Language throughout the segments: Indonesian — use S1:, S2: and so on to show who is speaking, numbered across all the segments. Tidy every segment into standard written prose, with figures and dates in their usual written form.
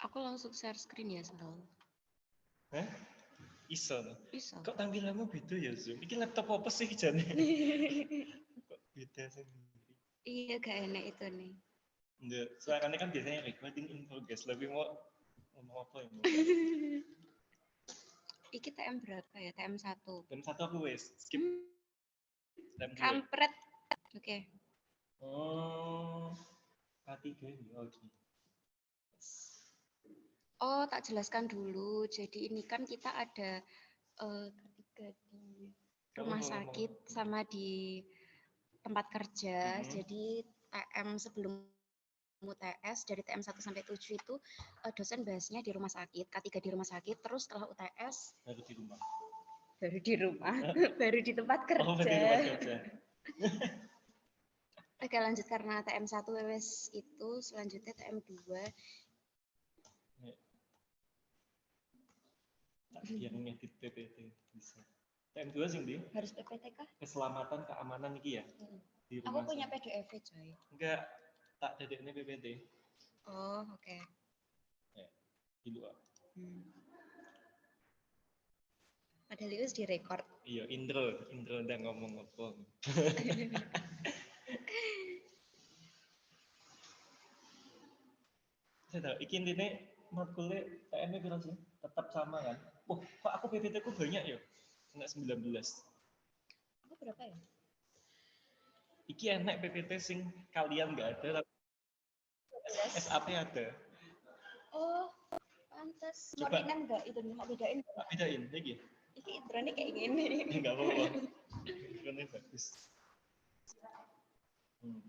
S1: Aku langsung share screen ya, Sal.
S2: Hah? Iso.
S1: Bisa.
S2: Kok tampilanmu beda ya, Zoom? Iki laptop apa sih jane? Kok beda sendiri?
S1: Iya, gak enak itu nih.
S2: Enggak, suaranya kan biasanya recording in progress. Lebih mau ngomong apa ya?
S1: Iki TM berapa ya? TM 1.
S2: TM 1 aku wes skip. TM 2.
S1: Kampret. Oke.
S2: Oh, K3 ya, oke.
S1: Oh, tak jelaskan dulu. Jadi ini kan kita ada ketiga di rumah sakit sama di tempat kerja. Jadi TM sebelum UTS dari TM 1 sampai 7 itu dosen bahasnya di rumah sakit, K3 di rumah sakit, terus setelah UTS
S2: baru di rumah.
S1: baru di rumah, baru di tempat kerja.
S2: Oh, baru di tempat kerja.
S1: Oke, lanjut karena TM 1 wes itu, selanjutnya TM 2.
S2: Biar ngedit PPT bisa. TM 2 sih, Di?
S1: Harus PPT kah?
S2: Keselamatan keamanan iki ya. Di
S1: Aku
S2: rumah
S1: punya
S2: sakit.
S1: PDF, coy.
S2: Enggak, tak dedekne PPT.
S1: Oh, oke.
S2: Ya, di luar.
S1: Padahal itu direkord.
S2: Iya, intro udah ngomong apa. Saya tahu, iki intine matkulnya TM-nya berapa sih? Tetap sama kan? Kok aku PPT ku banyak ya? Kena 19.
S1: Aku berapa ya?
S2: Iki enak PPT sing kalian nggak ada, tapi SAP ada.
S1: Oh, pantas. Mau
S2: Coba.
S1: rename nggak itu? Mau bedain?
S2: Tak bedain lagi.
S1: Ini intronya kayak gini.
S2: Enggak apa-apa. Intronya bagus.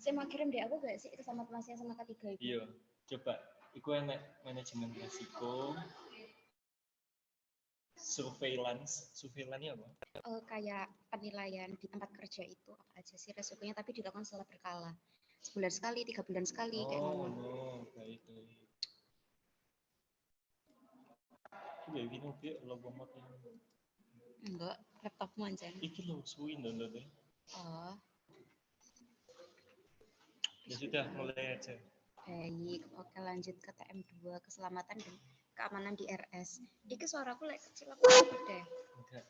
S1: Saya mau kirim deh, aku gak sih itu sama masnya sama ketiga itu.
S2: Iya, coba. Iku enak manajemen risiko, surveillance apa?
S1: Kayak penilaian di tempat kerja itu apa aja sih resikonya, tapi dilakukan secara berkala. Sebulan sekali, 3 bulan sekali, kayak ngono.
S2: Oh, baik. Iki ya gini oke lo banget ya.
S1: Enggak, laptopmu aja.
S2: Iki lo suwi download.
S1: Oh.
S2: Ya sudah, mulai aja.
S1: Baik, oke lanjut ke TM2, keselamatan dan keamanan di RS. Iki suaraku lek kecil aku gede.
S2: Enggak.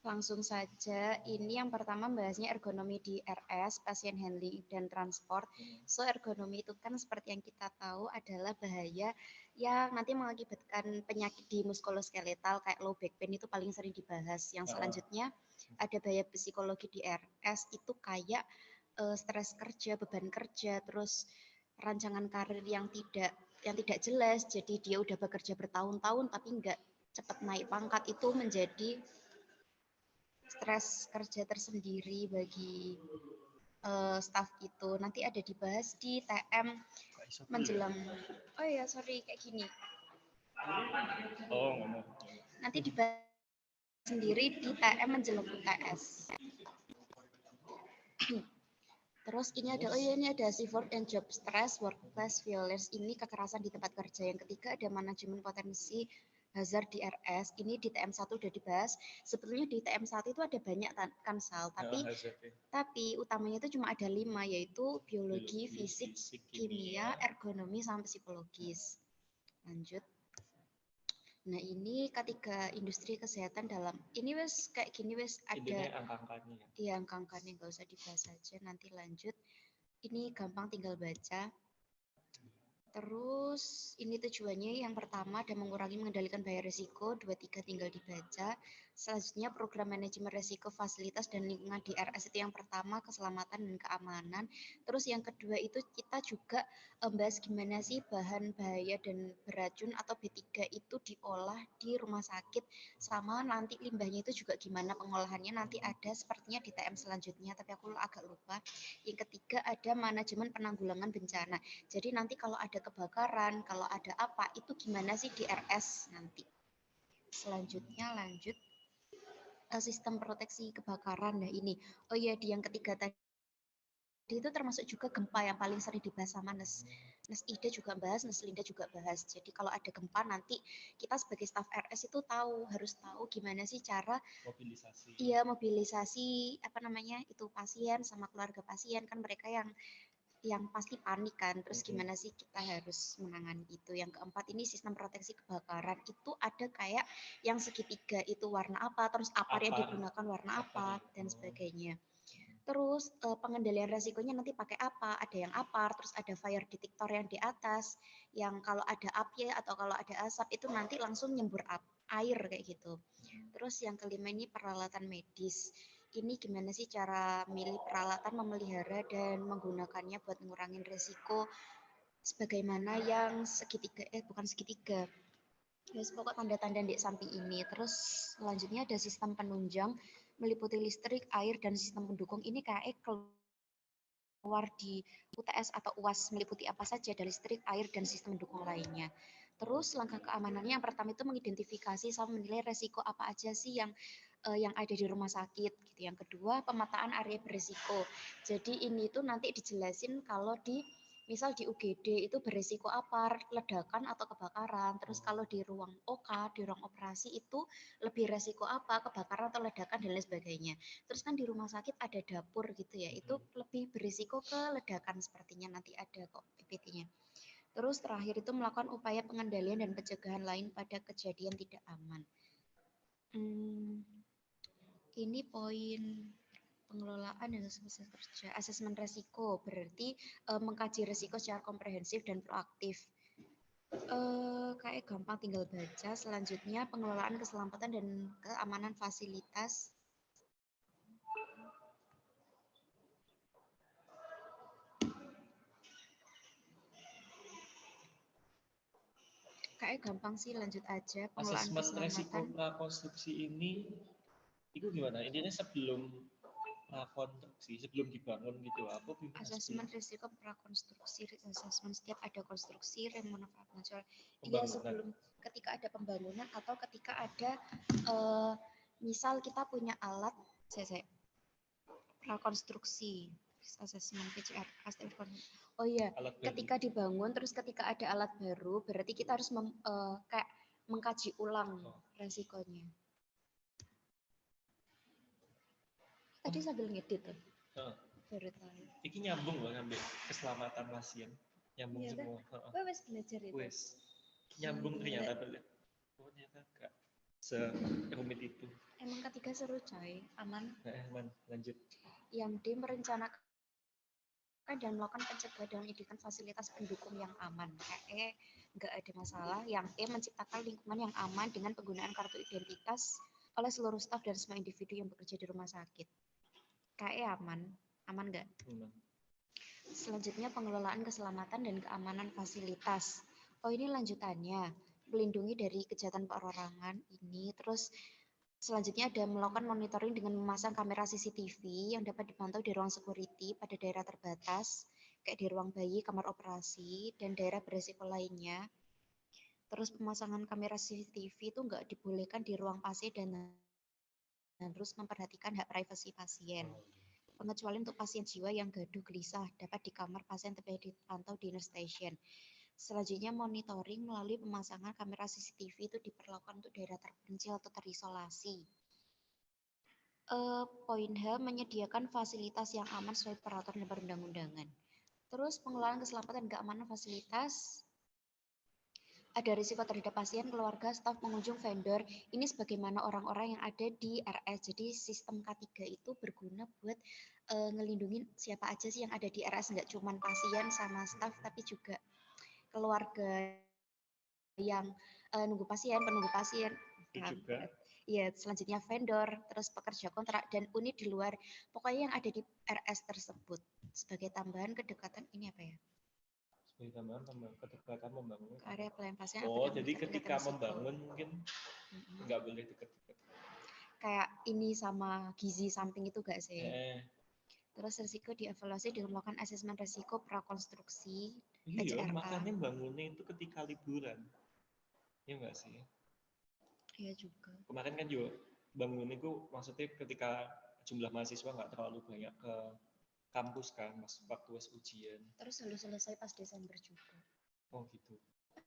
S1: Langsung saja, ini yang pertama bahasnya ergonomi di RS, pasien handling dan transport. So, ergonomi itu kan seperti yang kita tahu adalah bahaya yang nanti mengakibatkan penyakit di muskuloskeletal kayak low back pain itu paling sering dibahas. Yang selanjutnya ada bahaya psikologi di RS itu kayak stres kerja, beban kerja, terus rancangan karir yang tidak jelas. Jadi dia udah bekerja bertahun-tahun tapi nggak cepat naik pangkat, itu menjadi stres kerja tersendiri bagi staff itu. Nanti ada dibahas di TM menjelang. Oh ya, sorry kayak gini.
S2: Oh, ngomong.
S1: Nanti dibahas sendiri di TM menjelang UTS. Terus ini ada sifat and job stress, workplace violence, ini kekerasan di tempat kerja. Yang ketiga ada manajemen potensi hazard di RS, ini di TM1 udah dibahas. Sebetulnya di TM1 itu ada banyak kan Sal, tapi utamanya itu cuma ada 5, yaitu biologi, fisik, kimia, ergonomi, sama psikologis. Lanjut. Nah ini ketiga industri kesehatan dalam ini wes kayak gini wes ada
S2: angka-angkanya.
S1: Iya, angka-angkanya nggak usah dibahas aja, nanti lanjut. Ini gampang tinggal baca. Terus ini tujuannya yang pertama ada mengurangi mengendalikan bahaya risiko, 2, 3 tinggal dibaca. Selanjutnya program manajemen risiko fasilitas dan lingkungan di RS itu yang pertama keselamatan dan keamanan. Terus yang kedua itu kita juga bahas gimana sih bahan bahaya dan beracun atau B3 itu diolah di rumah sakit, sama nanti limbahnya itu juga gimana pengolahannya nanti ada sepertinya di TM selanjutnya, tapi aku agak lupa. Yang ketiga ada manajemen penanggulangan bencana. Jadi nanti kalau ada kebakaran, kalau ada apa, itu gimana sih di RS nanti. Selanjutnya lanjut sistem proteksi kebakaran. Nah ini, oh iya di yang ketiga tadi itu termasuk juga gempa yang paling sering dibahas sama Nes Ida juga bahas, Nes Linda juga bahas. Jadi kalau ada gempa nanti kita sebagai staf RS itu harus tahu gimana sih cara
S2: mobilisasi.
S1: Iya, mobilisasi apa namanya itu pasien sama keluarga pasien, kan mereka yang yang pasti panik kan. Terus gimana sih kita harus menangani itu. Yang keempat ini sistem proteksi kebakaran. Itu ada kayak yang segitiga itu warna apa, terus apar yang digunakan warna apa, dan sebagainya. Terus pengendalian resikonya nanti pakai apa? Ada yang apar, terus ada fire detector yang di atas, yang kalau ada api atau kalau ada asap itu nanti langsung nyembur air kayak gitu. Terus yang kelima ini peralatan medis. Ini gimana sih cara milih peralatan, memelihara dan menggunakannya buat ngurangin resiko sebagaimana yang segitiga, bukan segitiga. Yes, pokok tanda-tanda di samping ini. Terus selanjutnya ada sistem penunjang meliputi listrik, air, dan sistem pendukung. Ini kayak keluar di UTS atau UAS meliputi apa saja dari listrik, air, dan sistem pendukung lainnya. Terus langkah keamanannya yang pertama itu mengidentifikasi sama menilai resiko apa aja sih yang ada di rumah sakit gitu. Yang kedua, pemetaan area berisiko. Jadi ini tuh nanti dijelasin kalau di misal di UGD itu berisiko apa, ledakan atau kebakaran. Terus kalau di ruang OK, di ruang operasi itu lebih resiko apa, kebakaran atau ledakan dan lain sebagainya. Terus kan di rumah sakit ada dapur gitu ya, itu lebih berisiko ke ledakan sepertinya, nanti ada kok PPT-nya. Terus terakhir itu melakukan upaya pengendalian dan pencegahan lain pada kejadian tidak aman. Ini poin pengelolaan dan kerja. Asesmen resiko berarti mengkaji resiko secara komprehensif dan proaktif. Kayak gampang tinggal baca. Selanjutnya pengelolaan keselamatan dan keamanan fasilitas. Kayak gampang sih, lanjut aja. Pengelolaan
S2: Asesmen resiko
S1: keselamatan.
S2: prakonstruksi ini itu gimana? Intinya sebelum prakonstruksi, sebelum dibangun gitu. Aku
S1: Asesmen risiko prakonstruksi, asesmen setiap ada konstruksi, remanufaktur. Iya,
S2: pembangunan.
S1: sebelum ketika ada pembangunan atau ketika ada misal kita punya alat prakonstruksi, asesmen PCR, oh iya, ketika dibangun terus ketika ada alat baru berarti kita harus kayak mengkaji ulang resikonya. Tadi sambil ngedit tuh. Baru tahu.
S2: Ini nyambung loh sampai keselamatan pasien. Nyambung
S1: iya,
S2: semua.
S1: Gue wes belajar itu.
S2: Wes. Nyambung ternyata belajar. Oh ternyata gak serumit itu.
S1: Emang ketiga seru coy, aman.
S2: Aman, lanjut.
S1: Yang D merencanakan dan melakukan pencegahan dan menyediakan fasilitas pendukung yang aman. Kayak nggak ada masalah. Yang E menciptakan lingkungan yang aman dengan penggunaan kartu identitas oleh seluruh staf dan semua individu yang bekerja di rumah sakit. Kayak aman nggak? Selanjutnya pengelolaan keselamatan dan keamanan fasilitas. Oh ini lanjutannya, melindungi dari kejahatan perorangan ini. Terus selanjutnya ada melakukan monitoring dengan memasang kamera CCTV yang dapat dipantau di ruang security pada daerah terbatas, kayak di ruang bayi, kamar operasi, dan daerah berisiko lainnya. Terus pemasangan kamera CCTV itu nggak dibolehkan di ruang pasien dan harus memperhatikan hak privasi pasien. Pengecualian untuk pasien jiwa yang gaduh gelisah dapat di kamar pasien tapi dipantau di nurse station. Selanjutnya monitoring melalui pemasangan kamera CCTV itu diperlakukan untuk daerah terpencil atau terisolasi. Poin H menyediakan fasilitas yang aman sesuai peraturan dan perundang-undangan. Terus pengelolaan keselamatan dan keamanan fasilitas. Ada risiko terhadap pasien, keluarga, staf, pengunjung, vendor. Ini sebagaimana orang-orang yang ada di RS. Jadi sistem K3 itu berguna buat ngelindungin siapa aja sih yang ada di RS. Nggak cuma pasien sama staf, tapi juga keluarga yang nunggu pasien, penunggu pasien. Iya, selanjutnya vendor, terus pekerja kontrak, dan unit di luar. Pokoknya yang ada di RS tersebut. Sebagai tambahan kedekatan, ini apa ya?
S2: Kedekatan membangun
S1: area pelayanan pasien.
S2: Oh jadi ketika membangun mungkin nggak boleh dekat-dekat
S1: kayak ini sama gizi samping itu gak sih? Terus risiko dievaluasi dengan melakukan asesmen risiko prakonstruksi.
S2: Iya, makanya bangunnya itu ketika liburan. Iya nggak sih?
S1: Iya juga.
S2: Kemarin kan juga bangun itu maksudnya ketika jumlah mahasiswa nggak terlalu banyak ke kampus kan, waktu ujian.
S1: Terus harus selesai pas Desember juga.
S2: Oh gitu.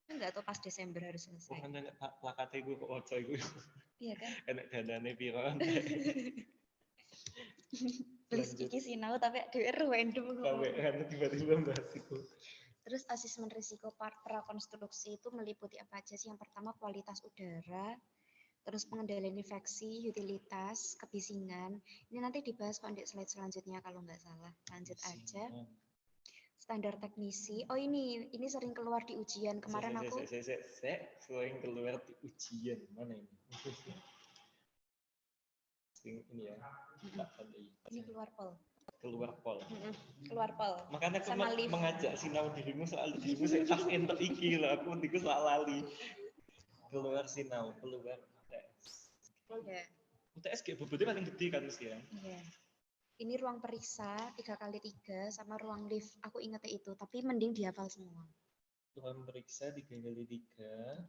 S1: Enggak tahu pas Desember harus selesai.
S2: Oh kan plakatnya gue kok ojo gue.
S1: Iya kan?
S2: Enak danane piro.
S1: Please
S2: Lanjut.
S1: iki sinau tapi dhewe random kok.
S2: KWN tiba-tiba bahas itu.
S1: Terus asesmen risiko prakonstruksi itu meliputi apa aja sih? Yang pertama kualitas udara, terus pengendalian infeksi, utilitas, kebisingan. Ini nanti dibahas kok di slide selanjutnya kalau nggak salah. Lanjut aja. Standar teknisi. Oh ini sering keluar di ujian. Kemarin aku
S2: sering keluar di ujian. Mana ini? Ini ya.
S1: Ini keluar pol. Keluar pol.
S2: Makanya aku mengajak sinau dirimu soal dirimu saya tas entek iki lho, aku ndiku sak lali. Keluar sinau, keluar UTS.
S1: Iya.
S2: UTS kayak bobotnya paling gede kan mesti ya?
S1: Iya. Ini ruang periksa 3x3 sama ruang lift. Aku ingetnya itu, tapi mending dihafal semua.
S2: Ruang periksa 3x3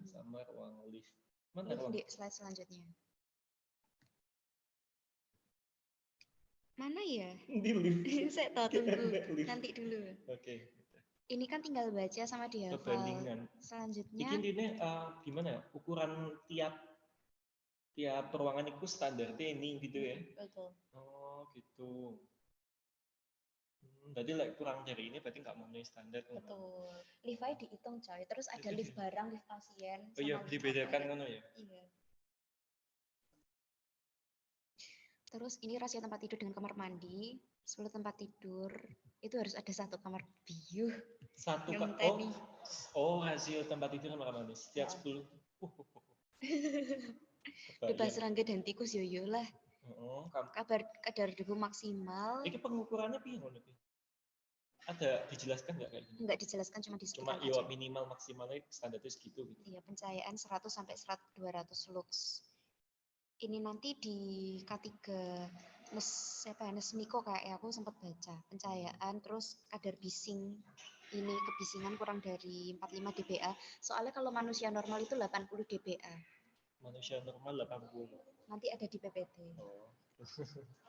S2: sama ruang lift. Mana
S1: Lift
S2: ruang?
S1: di slide selanjutnya. Mana ya?
S2: Di lift.
S1: Saya tahu tunggu. Nanti dulu.
S2: Oke.
S1: Ini kan tinggal baca sama dihafal.
S2: Perbandingan.
S1: Selanjutnya.
S2: Ini gimana ya? Ukuran tiap ruangan itu standarnya ini gitu ya?
S1: Betul.
S2: Oh gitu. Berarti kurang dari ini berarti nggak memenuhi standar.
S1: Betul. Lift-nya dihitung coy. Terus ada lift barang, lift pasien.
S2: Oh iya, dibedakan kan ya?
S1: Iya. Terus ini rasio tempat tidur dengan kamar mandi. 10 tempat tidur. Itu harus ada 1 kamar biu.
S2: Satu rasio tempat tidur sama kamar mandi. Setiap 10.
S1: Bebas serangga dan tikus yoyo lah. Kadar debu maksimal.
S2: Ini pengukurannya gimana? Ada dijelaskan nggak kayak gini?
S1: Nggak dijelaskan, cuma disebutkan
S2: aja. Cuma minimal maksimalnya standarnya segitu. Gitu.
S1: Iya, pencahayaan 100 sampai 200 lux. Ini nanti di K3 Nesmiko kayak aku sempat baca. Pencahayaan, terus kadar bising. Ini kebisingan kurang dari 45 dBA. Soalnya kalau manusia normal itu 80 dBA. Manusia normal 80. Nanti ada di PPT.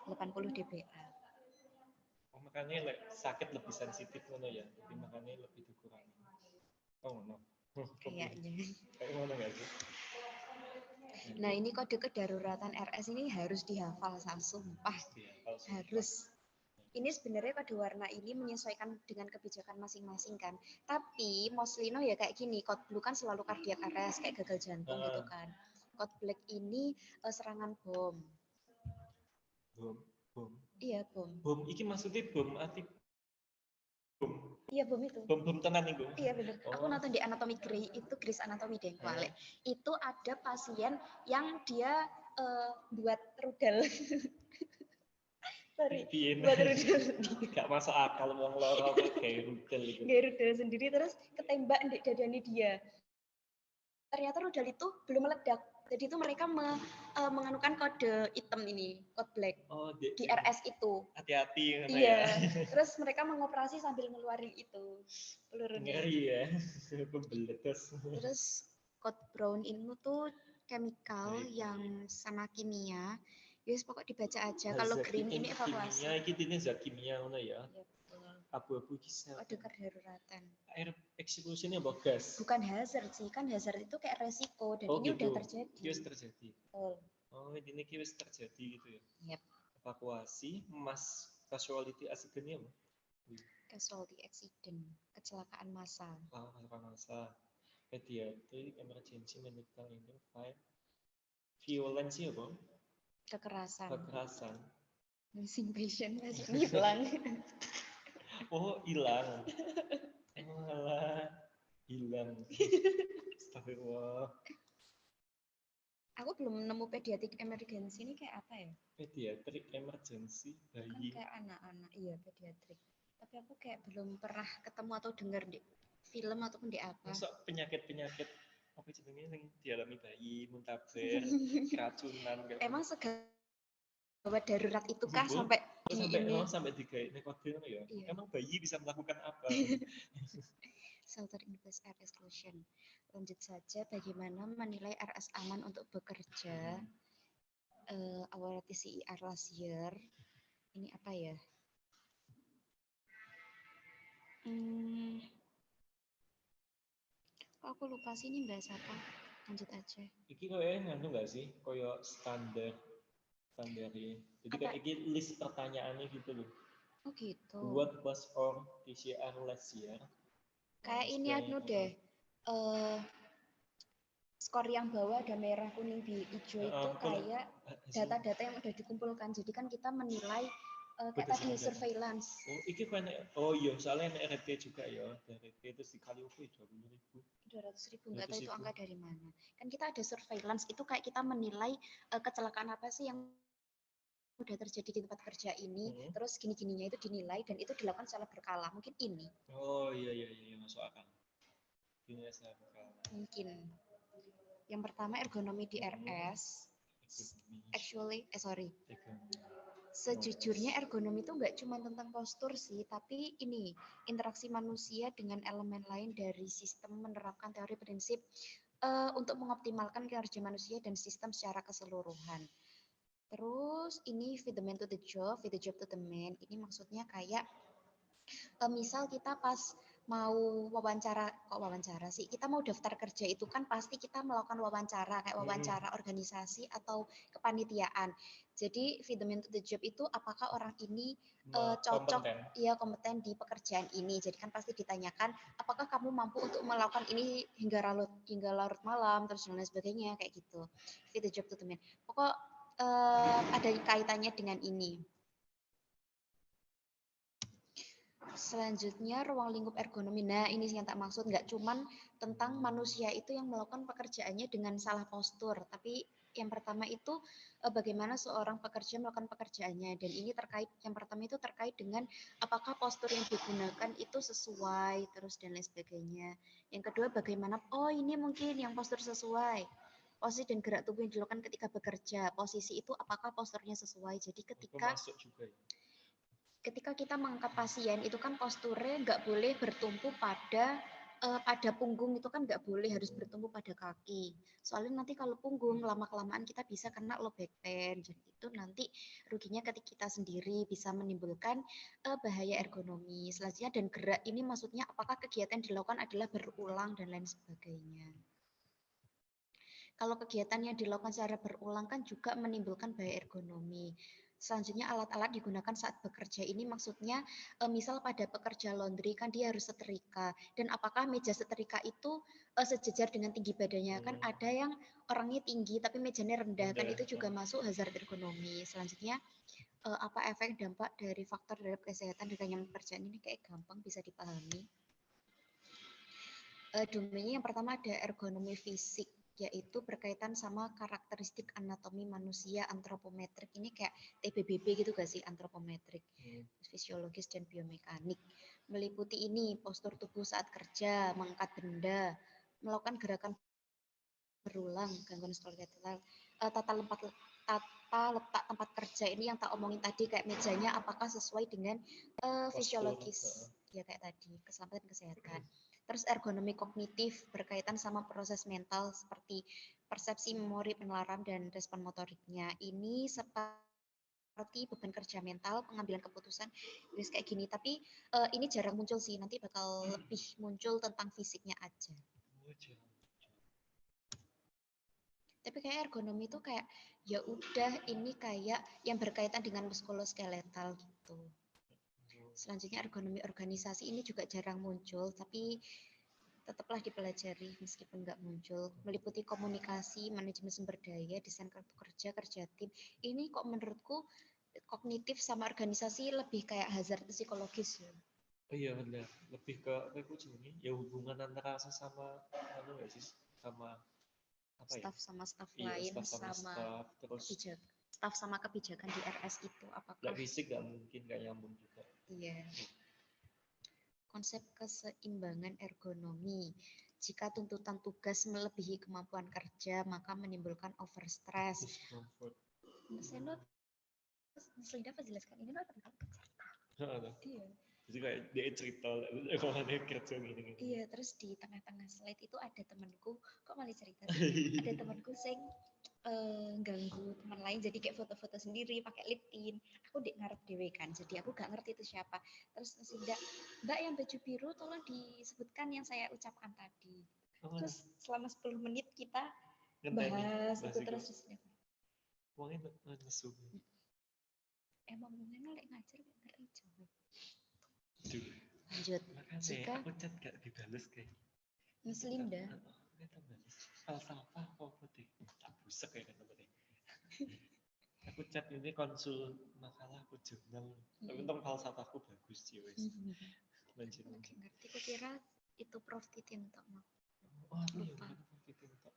S1: 80 dBA.
S2: Oh, makanya sakit lebih sensitif ya. Jadi makanya lebih dikurangi. Oh, no.
S1: Kayaknya.
S2: Kayak mana nggak sih?
S1: Nah, ini kode kedaruratan RS ini harus dihafal, sumpah. Harus. Ini sebenarnya kode warna ini menyesuaikan dengan kebijakan masing-masing kan. Tapi Moslino ya kayak gini, code blue kan selalu cardiac arrest, kayak gagal jantung gitu kan. Code black ini serangan bom.
S2: Bom.
S1: Iya, bom.
S2: Bom iki maksudnya bom arti bom.
S1: Iya, bom itu.
S2: Bom tenan itu.
S1: Iya benar. Aku nonton di Anatomy Grey, itu Grey's Anatomy deh, Kualek. Itu ada pasien yang dia buat rudal. Sorry, buat rudal sendiri.
S2: Gak masuk akal wong loro kayak rudal gitu.
S1: Kayak rudal sendiri terus ketembak di dadanya dia. Ternyata rudal itu belum meledak. Jadi itu mereka menganukan kode hitam ini, code black.
S2: Oh,
S1: di RS itu.
S2: Hati-hati.
S1: Iya. Terus mereka mengoperasi sambil ngeluarin itu pelurunya.
S2: Ngeri ya. Pembeledos.
S1: Terus code brown itu tuh chemical yang sama kimia. Yes, pokok dibaca aja. Kalau green ini evakuasi.
S2: Kimia, ini zat kimia ngono ya.
S1: Iya, betul.
S2: Abu-abu kisah.
S1: Kode kedaruratan.
S2: Air execution-nya gas.
S1: Bukan hazard sih, kan hazard itu kayak resiko dan ini udah terjadi.
S2: Ini terjadi.
S1: Oh,
S2: ini wis terjadi gitu ya.
S1: Yep.
S2: Evakuasi, mass casualty accident apa?
S1: Casualty accident, kecelakaan massal.
S2: Kecelakaan massal. Pediatric emergency medical intervention. Violence apa?
S1: Kekerasan.
S2: Missing
S1: patient masih hilang.
S2: Oh, hilang. Malah hilang. Astagfirullah.
S1: Aku belum nemu pediatric emergency ini kayak apa ya?
S2: Pediatric emergency bayi.
S1: Kan kayak anak-anak, iya pediatric. Tapi aku kayak belum pernah ketemu atau dengar di film ataupun di apa.
S2: Masuk penyakit-penyakit apa jenenge yang dialami bayi, muntaber, keracunan.
S1: Emang segala darurat itu kah sampai
S2: digawe kode ya? Iya. Emang bayi bisa melakukan apa?
S1: Shelter in place air exclusion. Lanjut saja, bagaimana menilai RS aman untuk bekerja? Our TCIR last year. Ini apa ya? Aku lupa sih ini bahas apa. Lanjut aja.
S2: Iki kayaknya nganu nggak sih? Koyo standar standarnya. Jadi
S1: Apa?
S2: kayak ini list pertanyaannya gitu loh.
S1: Oh gitu.
S2: What was our TCR last year?
S1: Kayak ini anu deh. Skor yang bawah ada merah, kuning, hijau itu kayak data-data yang udah dikumpulkan. Jadi kan kita menilai kayak tadi surveillance.
S2: Oh, iki kan oh iya, soalnya RT juga ya. RT itu dikali UP 20.000.
S1: 200.000 nggak tahu itu angka dari mana. Kan kita ada surveillance itu kayak kita menilai kecelakaan apa sih yang udah terjadi di tempat kerja ini, terus gini-gininya itu dinilai dan itu dilakukan secara berkala. Mungkin ini.
S2: Oh iya masuk akal. Ini secara berkala.
S1: Mungkin. Yang pertama ergonomi di RS. Sejujurnya ergonomi itu nggak cuma tentang postur sih, tapi ini interaksi manusia dengan elemen lain dari sistem menerapkan teori prinsip untuk mengoptimalkan kinerja manusia dan sistem secara keseluruhan. Terus ini feed the man to the job to the man. Ini maksudnya kayak misal kita pas mau wawancara sih, kita mau daftar kerja itu kan pasti kita melakukan wawancara, kayak wawancara organisasi atau kepanitiaan. Jadi feed the man to the job itu apakah orang ini cocok, kompeten di pekerjaan ini. Jadi kan pasti ditanyakan apakah kamu mampu untuk melakukan ini hingga larut malam, terus dan lain sebagainya kayak gitu. Feed the job to the man. Pokok ada kaitannya dengan ini. Selanjutnya ruang lingkup ergonomi. Nah ini yang tak maksud, nggak cuman tentang manusia itu yang melakukan pekerjaannya dengan salah postur, tapi yang pertama itu bagaimana seorang pekerja melakukan pekerjaannya, dan ini terkait, yang pertama itu terkait dengan apakah postur yang digunakan itu sesuai, terus dan lain sebagainya. Yang kedua bagaimana, ini mungkin yang postur sesuai, posisi dan gerak tubuh yang dilakukan ketika bekerja, posisi itu apakah posturnya sesuai. Jadi ketika kita mengangkat pasien itu kan posturnya nggak boleh bertumpu pada punggung, itu kan nggak boleh, harus bertumpu pada kaki. Soalnya nanti kalau punggung lama-kelamaan kita bisa kena low back pain, jadi itu nanti ruginya ketika kita sendiri bisa menimbulkan bahaya ergonomi. Selanjutnya dan gerak ini maksudnya apakah kegiatan dilakukan adalah berulang dan lain sebagainya. Kalau kegiatan yang dilakukan secara berulang kan juga menimbulkan bahaya ergonomi. Selanjutnya alat-alat digunakan saat bekerja ini maksudnya misal pada pekerja laundry kan dia harus setrika, dan apakah meja setrika itu sejajar dengan tinggi badannya. Kan ada yang orangnya tinggi tapi mejanya rendah, kan itu juga masuk hazard ergonomi. Selanjutnya apa efek dampak dari faktor terhadap kesehatan dan kenyamanan pekerjaan, ini kayak gampang bisa dipahami. Domainnya yang pertama ada ergonomi fisik, yaitu berkaitan sama karakteristik anatomi manusia antropometrik. Ini kayak TBBB gitu gak sih, antropometrik, fisiologis dan biomekanik. Meliputi ini postur tubuh saat kerja, mengangkat benda, melakukan gerakan berulang, gangguan skeletal, tata letak tempat kerja ini yang tak omongin tadi, kayak mejanya apakah sesuai dengan fisiologis, ya kayak tadi, keselamatan dan kesehatan. Terus ergonomi kognitif berkaitan sama proses mental seperti persepsi, memori, penalaran, dan respon motoriknya. Ini seperti beban kerja mental, pengambilan keputusan, kayak gini. Tapi ini jarang muncul sih, nanti bakal lebih muncul tentang fisiknya aja. Tapi kayak ergonomi itu kayak ya udah ini kayak yang berkaitan dengan muskuloskeletal gitu. Selanjutnya ergonomi organisasi ini juga jarang muncul, tapi tetaplah dipelajari meskipun nggak muncul. Meliputi komunikasi, manajemen sumber daya, desain kartu kerja, kerja tim. Ini kok menurutku kognitif sama organisasi lebih kayak hazard psikologis ya.
S2: Oh iya benar, lebih ke apa ini ya, hubungan antara sesama nggak sih, sama apa
S1: staff
S2: ya?
S1: sama staff
S2: iya,
S1: lain,
S2: staff terus
S1: staff sama kebijakan di RS itu apakah
S2: nggak fisik, nggak mungkin, nggak nyambung juga.
S1: Iya. Konsep keseimbangan ergonomi. Jika tuntutan tugas melebihi kemampuan kerja, maka menimbulkan overstress. Saya apa jelaskan ini
S2: Iya. Jadi kayak dia cerita kalau dia kerja gini.
S1: Iya, terus di tengah-tengah slide itu ada temanku, kok malah cerita sih? Ada temanku sing ganggu teman lain, jadi kayak foto-foto sendiri pakai lip tint. Aku ngarep dewe kan, jadi aku gak ngerti itu siapa. Terus Mbak yang baju biru tolong disebutkan yang saya ucapkan tadi. Terus selama 10 menit kita bahas itu terus.
S2: Wongnya nesu.
S1: Emang ngomongnya lek ngajar gak ngeri jawab.
S2: Duh.
S1: Lanjut.
S2: Makanya
S1: Jika
S2: aku chat gak dibales kayak.
S1: Ngeselinda.
S2: Falsafah apa deh? Tak busek ya kan namanya. Aku chat ini konsul makalah aku jurnal. Tapi tentang falsafahku bagus sih wes. Lanjut.
S1: Ngerti aku kira itu Prof Titin tok mah.
S2: Oh, aku
S1: Lupa.
S2: ya.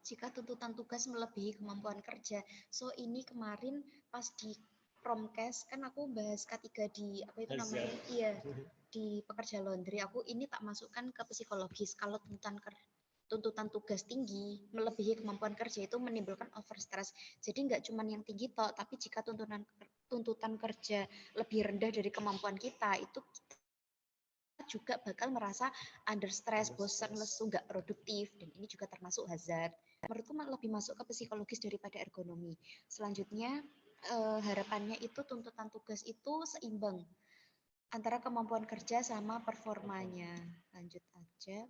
S1: Jika tuntutan tugas melebihi kemampuan kerja. So ini kemarin pas di Promkes kan aku bahas K3 di apa itu namanya? Iya, di pekerja laundry. Aku ini tak masukkan ke psikologis. Kalau tuntutan tugas tinggi melebihi kemampuan kerja itu menimbulkan overstress. Jadi nggak cuma yang tinggi toh, tapi jika tuntutan kerja lebih rendah dari kemampuan kita, itu kita juga bakal merasa under stress, bosan, lesu, nggak produktif, dan ini juga termasuk hazard. Menurutku lebih masuk ke psikologis daripada ergonomi. Selanjutnya harapannya itu tuntutan tugas itu seimbang antara kemampuan kerja sama performanya. Lanjut aja.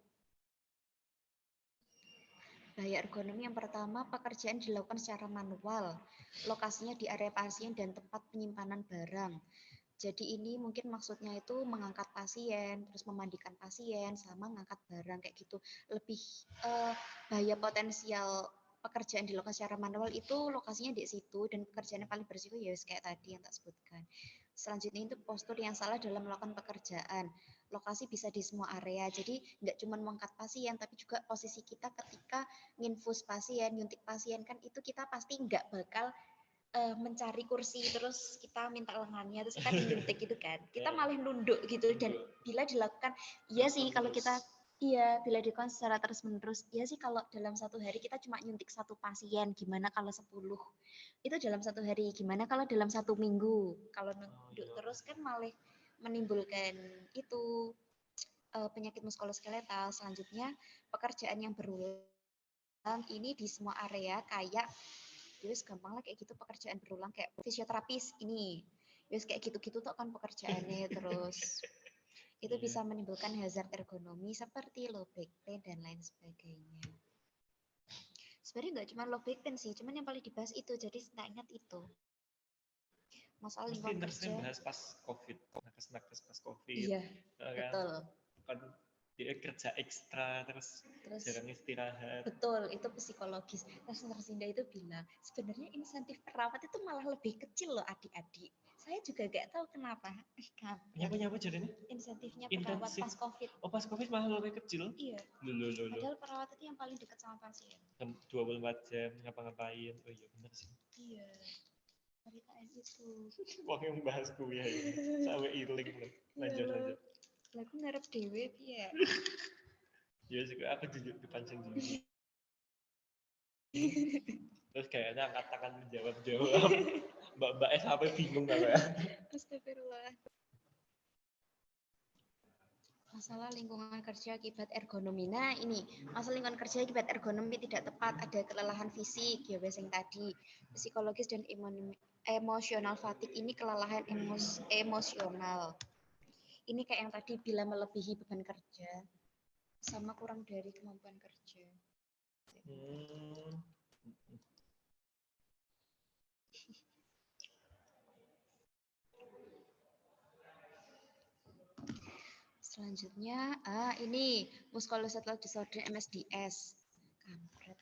S1: Bahaya ergonomi yang pertama, pekerjaan dilakukan secara manual. Lokasinya di area pasien dan tempat penyimpanan barang. Jadi ini mungkin maksudnya itu mengangkat pasien, terus memandikan pasien, sama mengangkat barang kayak gitu. Lebih bahaya potensial pekerjaan dilakukan secara manual itu lokasinya di situ dan pekerjaan yang paling berisiko ya kayak tadi yang tak sebutkan. Selanjutnya itu postur yang salah dalam melakukan pekerjaan. Lokasi bisa di semua area, jadi nggak cuma mengangkat pasien, tapi juga posisi kita ketika nginfus pasien, nyuntik pasien kan itu kita pasti nggak bakal mencari kursi terus kita minta lengannya terus kita dinyuntik gitu kan, kita malah nunduk gitu. Dan bila dilakukan bila dilakukan secara terus menerus, ya sih kalau dalam satu hari kita cuma nyuntik satu pasien, gimana kalau 10 itu dalam satu hari, gimana kalau dalam 1 minggu. Kalau nunduk terus kan malah menimbulkan itu penyakit muskuloskeletal. Selanjutnya pekerjaan yang berulang ini di semua area kayak terus gampang lah kayak gitu, pekerjaan berulang kayak fisioterapis ini terus kayak gitu-gitu tuh kan pekerjaannya. Terus itu bisa menimbulkan hazard ergonomi seperti low back pain dan lain sebagainya. Sebenarnya nggak cuma low back pain sih, cuman yang paling dibahas itu, jadi tak ingat itu masalah lingkungan kerja.
S2: Bahas pas COVID, nakes pas COVID.
S1: Iya,
S2: kan?
S1: betul.
S2: Kan dia kerja ekstra terus jarang istirahat. Betul,
S1: itu psikologis. Terus Narsinda itu bilang sebenarnya insentif perawat itu malah lebih kecil loh adik-adik. Saya juga gak tahu kenapa.
S2: Nyapa jadinya?
S1: Insentifnya perawat pas COVID.
S2: Oh, pas COVID malah lebih kecil?
S1: Iya.
S2: Loh.
S1: Padahal perawat itu yang paling dekat sama pasien.
S2: 24 jam ngapa-ngapain. Oh iya benar sih.
S1: Iya. Ceritain itu.
S2: Wah yang bahas gue ya. Sampai iling loh. Lanjut.
S1: Lagu ngarep dewe ya.
S2: Ya juga aku jujur kepancing dulu. Terus kayaknya angkat tangan menjawab. Mbak sampai bingung gak ya?
S1: Astagfirullah. Masalah lingkungan kerja akibat ergonomi. Nah ini, masalah lingkungan kerja akibat ergonomi tidak tepat, ada kelelahan fisik, ya yang tadi, psikologis dan emosional fatigue, ini kelelahan emosional. Ini kayak yang tadi, bila melebihi beban kerja, sama kurang dari kemampuan kerja. Selanjutnya, ini musculoskeletal disorder MSDS. Kampret.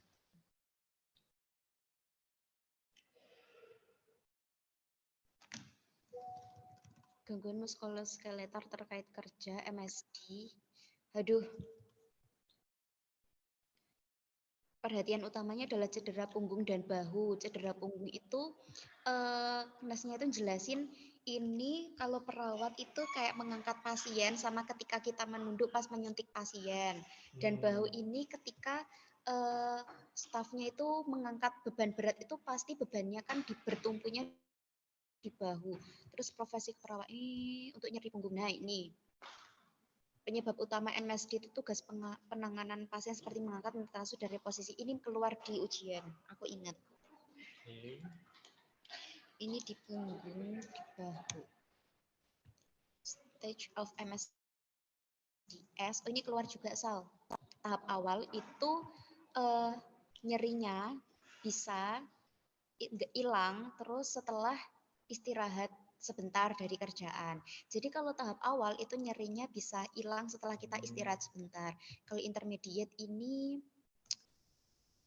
S1: Gangguan muskuloskeletal terkait kerja MSD. Aduh. Perhatian utamanya adalah cedera punggung dan bahu. Cedera punggung itu kelasnya itu jelasin ini kalau perawat itu kayak mengangkat pasien sama ketika kita menunduk pas menyuntik pasien. Dan bahu ini ketika stafnya itu mengangkat beban berat itu pasti bebannya kan bertumpunya di bahu. Terus profesi perawat ini untuk nyeri punggung. Nah ini penyebab utama MSD itu tugas penanganan pasien seperti mengangkat metase dari posisi ini keluar di ujian. Aku ingat. Ini di punggung, di bahu. Stage of MSDS. Oh, ini keluar juga Sal. Tahap awal itu nyerinya bisa hilang terus setelah istirahat sebentar dari kerjaan. Jadi kalau tahap awal itu nyerinya bisa hilang setelah kita istirahat sebentar. Kalau intermediate ini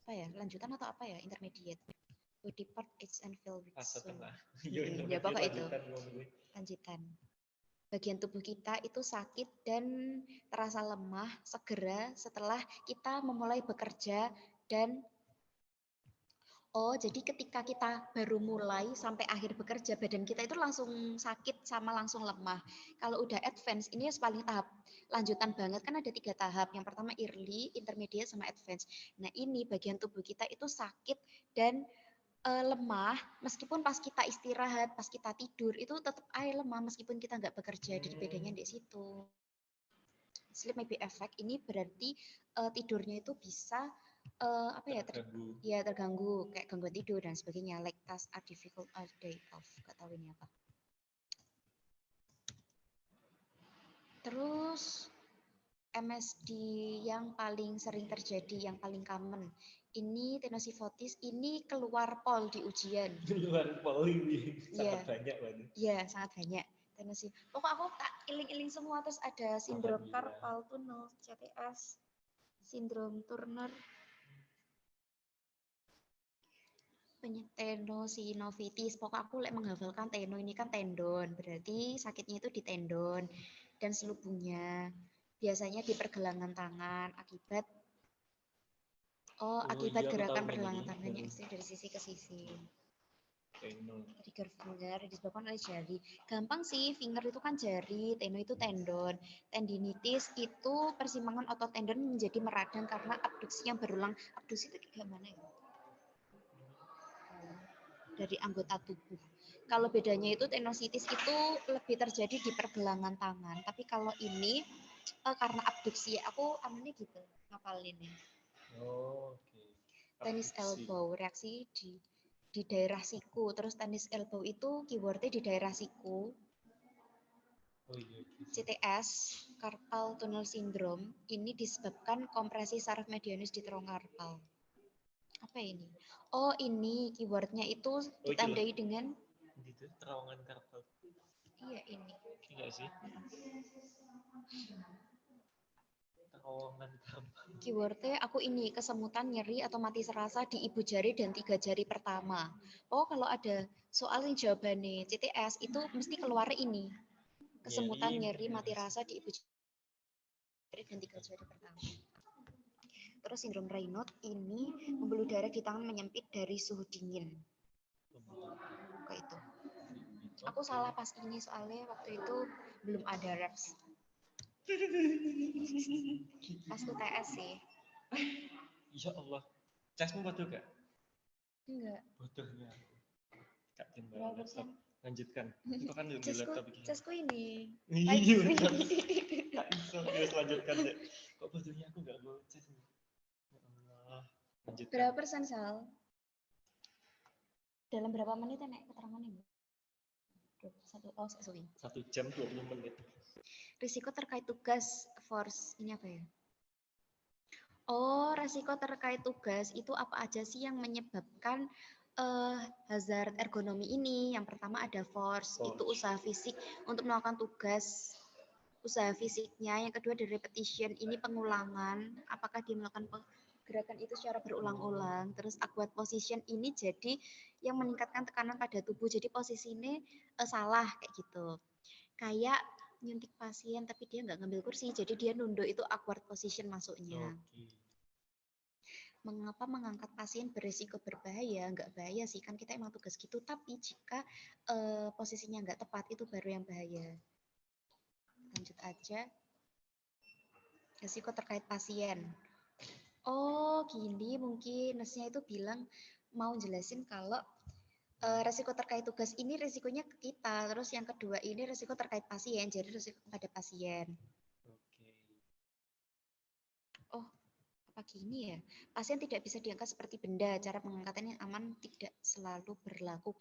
S1: apa ya? Lanjutan atau apa ya intermediate? Body part aches and feel weak.
S2: Fase tengah.
S1: Ya pokoknya itu.
S2: Lanjutan ngomong.
S1: Lanjutan. Bagian tubuh kita itu sakit dan terasa lemah segera setelah kita memulai bekerja dan jadi ketika kita baru mulai sampai akhir bekerja, badan kita itu langsung sakit sama langsung lemah. Kalau udah advance, ini paling tahap lanjutan banget, kan ada 3 tahap. Yang pertama early, intermediate, sama advance. Nah ini bagian tubuh kita itu sakit dan lemah, meskipun pas kita istirahat, pas kita tidur, itu tetap aja lemah meskipun kita nggak bekerja, jadi bedanya di situ. Sleep may be effect, ini berarti tidurnya itu bisa terganggu kayak gangguan tidur dan sebagainya, like tasks are difficult all day off, gak tahu ini apa. Terus MSD yang paling sering terjadi, yang paling common ini tenosifotis, ini keluar pol di ujian.
S2: Keluar pol ini sangat banyak banget.
S1: Iya, sangat banyak. Pokok aku tak iling-iling semua. Terus ada sindrom carpal tunnel, CTS, sindrom Turner, tenosinovitis. Pokok aku menghafalkan teno ini kan tendon, berarti sakitnya itu di tendon dan selubungnya. Biasanya di pergelangan tangan akibat gerakan pergelangan tangannya dari sisi ke sisi. Trigger finger disebabkan oleh jari. Gampang sih, finger itu kan jari, teno itu tendon. Tendinitis itu persimpangan otot tendon menjadi meradang karena abduksi yang berulang. Abduksi itu gimana ya? Dari anggota tubuh. Kalau bedanya itu tenositis itu lebih terjadi di pergelangan tangan. Tapi kalau ini karena abduksi, aku amannya gitu ngapalinnya. Tennis elbow, reaksi di daerah siku. Terus tennis elbow itu keywordnya di daerah siku. CTS, carpal tunnel syndrome, ini disebabkan kompresi saraf medianis di terowongan carpal. Apa ini? Oh, ini keywordnya itu ditandai dengan
S2: terowongan carpal.
S1: Iya, ini.
S2: Iya sih. Terowongan carpal.
S1: Keywordnya aku ini, kesemutan, nyeri, atau mati serasa di ibu jari dan 3 jari pertama. Oh, kalau ada soal yang jawabannya CTS, itu mesti keluar ini. Kesemutan, nyeri, mati rasa di ibu jari dan 3 jari pertama. Terus sindrom Raynaud ini pembuluh darah di tangan menyempit dari suhu dingin. Kayak itu. Aku salah pas ini soalnya waktu itu belum ada reps. Pas UTS sih.
S2: Ya Allah. Casmu bodoh gak?
S1: Enggak.
S2: Bodohnya. Kak timbal laptop. Lanjutkan. Itu kan di laptop ini.
S1: Casku ini.
S2: Iya. Kak iso terus lanjutkan deh. Kok bodohnya aku gak mau cas nih. Ya Allah. Lanjutkan.
S1: Berapa persen Sal? Dalam berapa menit nek keterangan ini? 1
S2: jam 20 menit.
S1: Risiko terkait tugas force ini apa ya? Risiko terkait tugas itu apa aja sih yang menyebabkan hazard ergonomi ini? Yang pertama ada force, itu usaha fisik untuk melakukan tugas, usaha fisiknya. Yang kedua ada repetition, ini pengulangan, apakah dia melakukan gerakan itu secara berulang-ulang. Terus awkward position ini jadi yang meningkatkan tekanan pada tubuh, jadi posisi ini salah kayak gitu. Kayak nyuntik pasien tapi dia nggak ngambil kursi, jadi dia nunduk, itu awkward position masuknya. Mengapa mengangkat pasien berisiko berbahaya? Nggak bahaya sih, kan kita emang tugas gitu, tapi jika posisinya nggak tepat itu baru yang bahaya. Lanjut aja. Risiko terkait pasien. Gini mungkin nurse-nya itu bilang mau jelasin kalau resiko terkait tugas ini resikonya ke kita. Terus yang kedua ini resiko terkait pasien, jadi resiko kepada pasien. Apa gini ya? Pasien tidak bisa diangkat seperti benda. Cara pengangkatan yang aman tidak selalu berlaku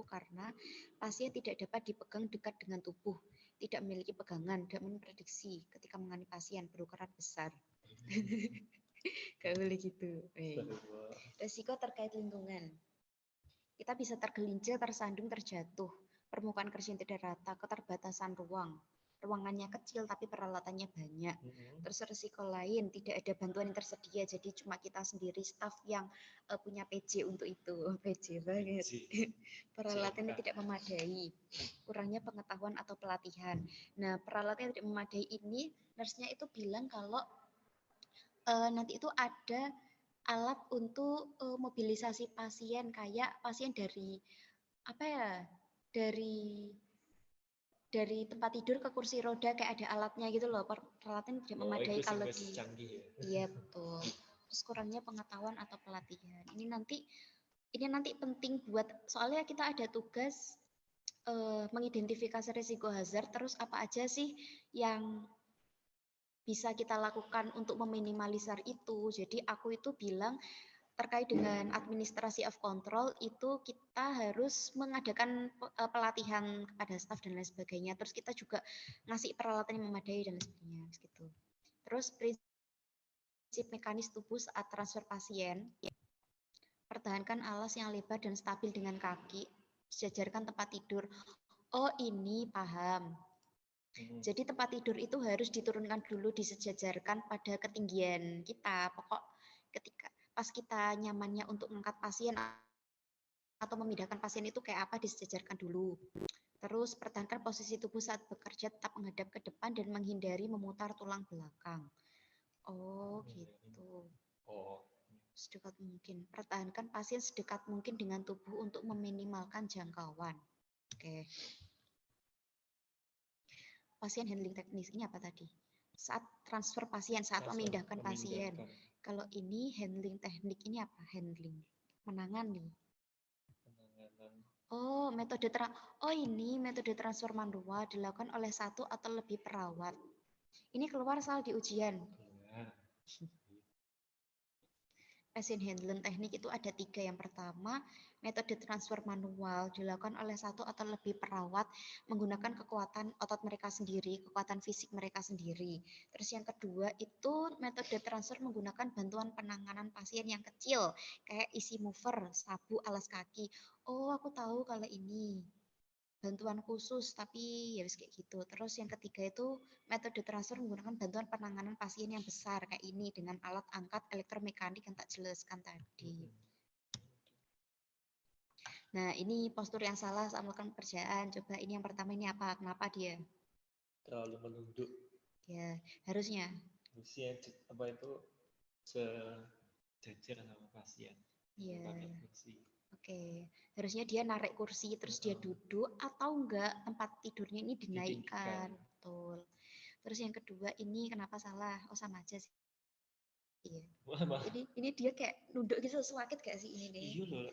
S1: karena pasien tidak dapat dipegang dekat dengan tubuh, tidak memiliki pegangan, dan memprediksi ketika menangani pasien berukuran besar. Gak boleh gitu.
S2: Astagfirullah.
S1: Resiko terkait lingkungan. Kita bisa tergelincir, tersandung, terjatuh. Permukaan keris yang tidak rata, keterbatasan ruang. Ruangannya kecil tapi peralatannya banyak. Terus resiko lain, tidak ada bantuan yang tersedia, jadi cuma kita sendiri, staff yang punya PJ untuk itu. PJ banget. Peralatannya tidak memadai. Kurangnya pengetahuan atau pelatihan. Nah, peralatan yang tidak memadai ini, nurse-nya itu bilang kalau nanti itu ada alat untuk mobilisasi pasien, kayak pasien dari apa ya, dari tempat tidur ke kursi roda, kayak ada alatnya gitu loh. Peralatan tidak memadai kalau di
S2: canggih ya.
S1: Iya betul. Terus kurangnya pengetahuan atau pelatihan. Ini nanti penting buat, soalnya kita ada tugas mengidentifikasi risiko hazard, terus apa aja sih yang bisa kita lakukan untuk meminimalisir itu. Jadi aku itu bilang terkait dengan administrasi of control itu kita harus mengadakan pelatihan kepada staf dan lain sebagainya. Terus kita juga ngasih peralatan yang memadai dan lain sebagainya gitu. Terus prinsip mekanis tubuh saat transfer pasien, pertahankan alas yang lebar dan stabil dengan kaki, sejajarkan tempat tidur. Oh, ini paham. Jadi tempat tidur itu harus diturunkan dulu, disejajarkan pada ketinggian kita. Pokok ketika pas kita nyamannya untuk mengangkat pasien atau memindahkan pasien itu kayak apa, disejajarkan dulu. Terus pertahankan posisi tubuh saat bekerja, tetap menghadap ke depan dan menghindari memutar tulang belakang. Oh gitu. Sedekat mungkin. Pertahankan pasien sedekat mungkin dengan tubuh untuk meminimalkan jangkauan. Oke. Pasien handling teknis, ini apa tadi? Saat transfer pasien, saat memindahkan pasien. Kalau ini handling teknik, ini apa? Handling, menangani. Oh, ini metode transfer manual dilakukan oleh satu atau lebih perawat. Ini keluar soal di ujian. Pasien handling teknik itu ada 3. Yang pertama, metode transfer manual dilakukan oleh satu atau lebih perawat menggunakan kekuatan otot mereka sendiri, kekuatan fisik mereka sendiri. Terus yang kedua itu metode transfer menggunakan bantuan penanganan pasien yang kecil, kayak isi mover, sabu, alas kaki. Oh, aku tahu kalau ini bantuan khusus, tapi ya kayak gitu. Terus yang ketiga itu metode transfer menggunakan bantuan penanganan pasien yang besar kayak ini dengan alat angkat elektromekanik yang tak jelaskan tadi. Nah, ini postur yang salah saat melakukan pekerjaan. Coba ini yang pertama, ini apa? Kenapa dia?
S2: Terlalu menunduk.
S1: Ya, harusnya.
S2: Harusnya apa itu sejajar sama pasien.
S1: Iya.
S2: Kursi.
S1: Oke, harusnya dia narik kursi terus dia duduk, atau enggak tempat tidurnya ini dinaikkan. Betul. Terus yang kedua ini kenapa salah? Oh, sama aja sih. Iya. Ini dia kayak nunduk gitu, sakit gak sih ini deh?
S2: Iya loh,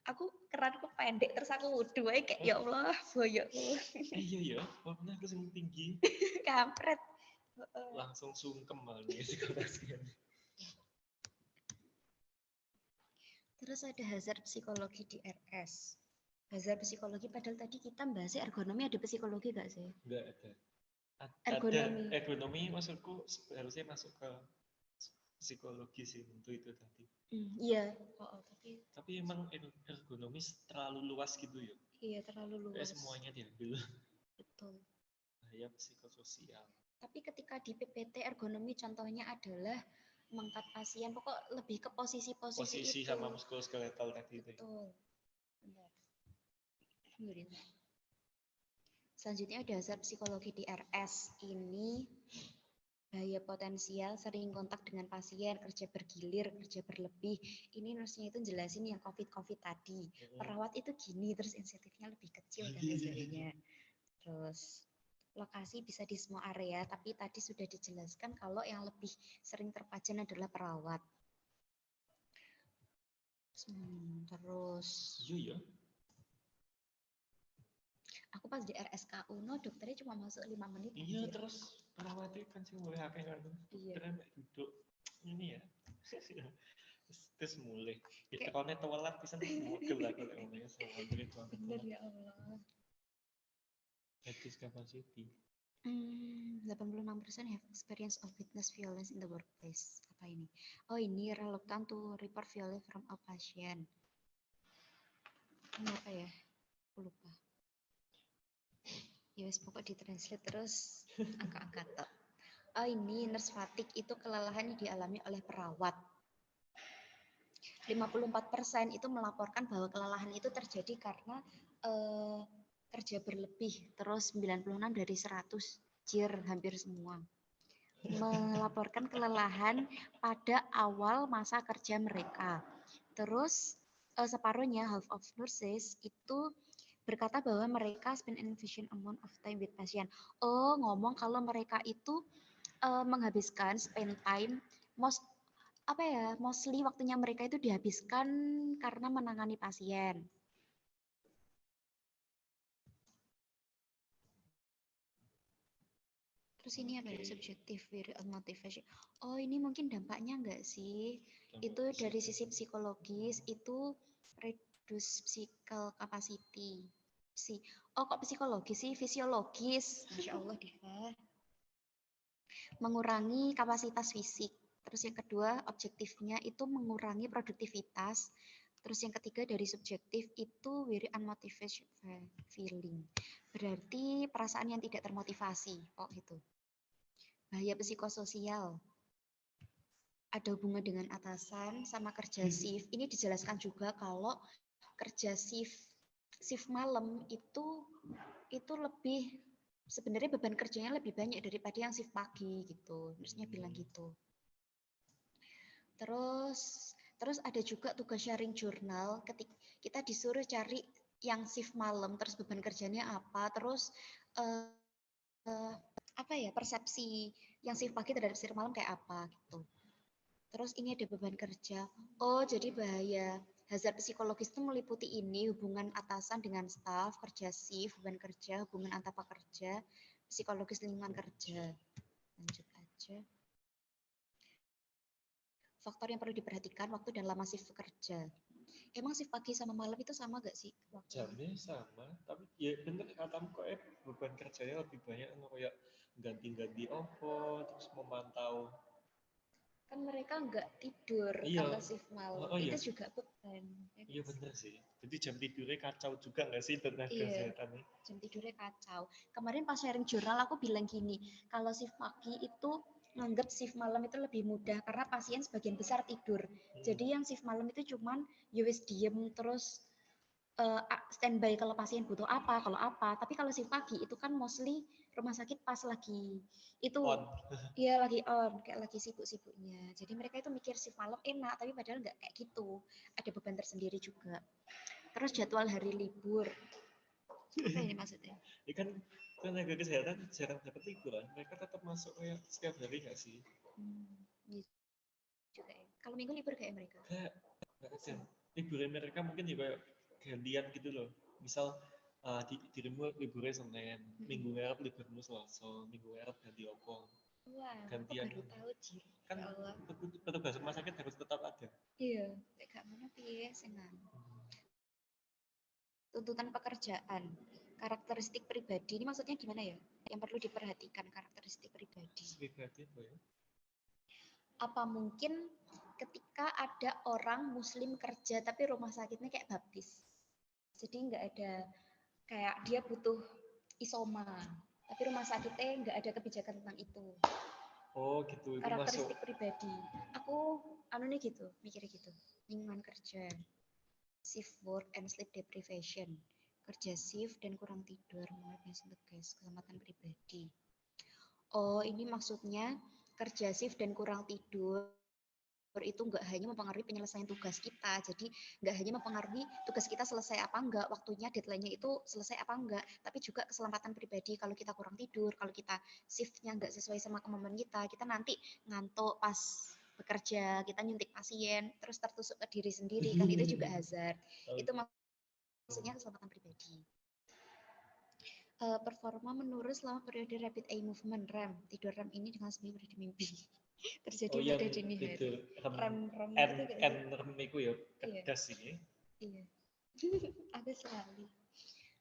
S1: aku keranku pendek terus aku wudhu aja kayak ya Allah, boyokku.
S2: Iya ya, warna aku sing tinggi.
S1: Kampret.
S2: Langsung sungkem malah nih sekarang.
S1: Terus ada hazard psikologi di RS. Hazard psikologi, padahal tadi kita bahasnya ergonomi, ada psikologi gak sih?
S2: Enggak ada.
S1: Ergonomi
S2: maksudku harusnya masuk ke psikologi sih untuk itu tadi.
S1: Iya.
S2: Tapi emang ergonomi terlalu luas gitu ya?
S1: Iya, terlalu luas.
S2: Kayak semuanya diambil.
S1: Betul.
S2: Ya psikososial.
S1: Tapi ketika di PPT ergonomi contohnya adalah mengangkat pasien, pokok lebih ke posisi itu.
S2: Sama muskuloskeletal tadi.
S1: Betul. Benar. Selanjutnya ada hazard psikologi di RS. Ini bahaya potensial, sering kontak dengan pasien, kerja bergilir, kerja berlebih. Ini nurse-nya itu jelasin yang COVID tadi. Perawat itu gini, terus insentifnya lebih kecil dan sebagainya. Terus lokasi bisa di semua area, tapi tadi sudah dijelaskan kalau yang lebih sering terpajan adalah perawat. Terus
S2: iya.
S1: Aku pas di RSK UNO dokternya cuma masuk 5 menit.
S2: Iya, terus perawatnya kan sih mulai akeh kan. Dokternya mek duduk ini ya. Terus mulai. Itu kalau telat pisan mogel lah kalau ngomongnya sama itu.
S1: Bener ya Allah.
S2: Headless capacity.
S1: 86% have experience of witness violence in the workplace. Apa ini? Oh, ini reluctant to report violence from a patient. Ini apa ya? Aku lupa. Ya wes pokok ditranslate terus angka-angka tok. Oh, ini nurse fatigue itu kelelahan yang dialami oleh perawat. 54% itu melaporkan bahwa kelelahan itu terjadi karena kerja berlebih. Terus 96 dari 100, hampir semua melaporkan kelelahan pada awal masa kerja mereka. Terus separuhnya, half of nurses itu berkata bahwa mereka spend insufficient amount of time with patient. Oh, ngomong kalau mereka itu menghabiskan spend time mostly waktunya mereka itu dihabiskan karena menangani pasien. Terus ini apa ya? Subjektif motivation. Oh, ini mungkin dampaknya enggak sih? Itu dari sisi psikologis, itu reduce physical capacity. Oh, kok psikologis sih? Fisiologis. Masya Allah, Diva. Mengurangi kapasitas fisik. Terus yang kedua, objektifnya itu mengurangi produktivitas. Terus yang ketiga dari subjektif itu very unmotivated feeling. Berarti perasaan yang tidak termotivasi. Oh, gitu. Bahaya psikososial. Ada hubungan dengan atasan sama kerja shift. Ini dijelaskan juga kalau kerja shift malam itu lebih sebenarnya beban kerjanya lebih banyak daripada yang shift pagi gitu. Terusnya bilang gitu. Terus ada juga tugas sharing jurnal. Ketika kita disuruh cari yang shift malam, terus beban kerjanya apa, terus persepsi yang shift pagi terhadap shift malam kayak apa gitu. Terus ini ada beban kerja. Oh, jadi bahaya. Hazard psikologis itu meliputi ini, hubungan atasan dengan staf, kerja shift, beban kerja, hubungan antar pekerja, psikologis lingkungan kerja. Lanjut aja. Faktor yang perlu diperhatikan waktu dan lama shift kerja. Emang shift pagi sama malam itu sama gak sih?
S2: Jamnya sama, tapi ya bener katamu kok beban kerjanya lebih banyak kayak ganti-ganti terus memantau.
S1: Kan mereka nggak tidur kalau shift malam.
S2: Iya.
S1: Itu juga beban.
S2: Iya benar sih. Jadi jam tidurnya kacau juga nggak sih tenaga kesehatannya?
S1: Jam tidurnya kacau. Kemarin pas sharing jurnal aku bilang gini, kalau shift pagi itu nganggap shift malam itu lebih mudah karena pasien sebagian besar tidur. Jadi yang shift malam itu cuman wis diem terus standby kalau pasien butuh apa, kalau apa. Tapi kalau shift pagi itu kan mostly rumah sakit pas lagi itu dia lagi on, kayak lagi sibuk-sibuknya. Jadi mereka itu mikir shift malam enak, tapi padahal nggak kayak gitu. Ada beban tersendiri juga. Terus jadwal hari libur. Apa ini maksudnya?
S2: Ya kan tenaga kesehatan jarang dapat liburan. Mereka tetap masuk kayak setiap hari nggak sih?
S1: Iya juga ya. Kalau minggu libur kayak mereka?
S2: Nggak ada. Liburan mereka mungkin juga gantian gitu loh. Misal dirimu liburnya Senin, minggu ngarep liburmu Selasa, minggu ngarep ganti opong.
S1: Wah,
S2: gantian.
S1: aku baru tahu Cil.
S2: Kan petugas rumah sakit harus tetap ada.
S1: Iya, kayak mana piye senang. Tuntutan pekerjaan, karakteristik pribadi ini maksudnya gimana ya? Yang perlu diperhatikan karakteristik pribadi.
S2: Pribadi apa ya?
S1: Apa mungkin ketika ada orang Muslim kerja tapi rumah sakitnya kayak baptis, jadi nggak ada kayak dia butuh isoma, tapi rumah sakitnya nggak ada kebijakan tentang itu.
S2: Oh gitu, itu
S1: karakteristik
S2: masuk.
S1: Pribadi. Aku gitu, mikirnya gitu. Lingkungan kerja, shift work and sleep deprivation, kerja shift dan kurang tidur, menghabiskan tugas, keselamatan pribadi. Oh, ini maksudnya kerja shift dan kurang tidur itu nggak hanya mempengaruhi penyelesaian tugas kita, jadi nggak hanya mempengaruhi tugas kita selesai apa enggak, waktunya deadline-nya itu selesai apa enggak, tapi juga keselamatan pribadi. Kalau kita kurang tidur, kalau kita shift-nya nggak sesuai sama kemampuan kita nanti ngantuk pas bekerja, kita nyuntik pasien, terus tertusuk ke diri sendiri, kan itu juga hazard. Itu maksudnya keselamatan pribadi. Performa menurun selama periode rapid eye movement REM. Tidur REM ini dengan sebenarnya periode mimpi. Terjadi pada dini hari.
S2: REM itu ya kerdas ini.
S1: Iya. Ada sekali.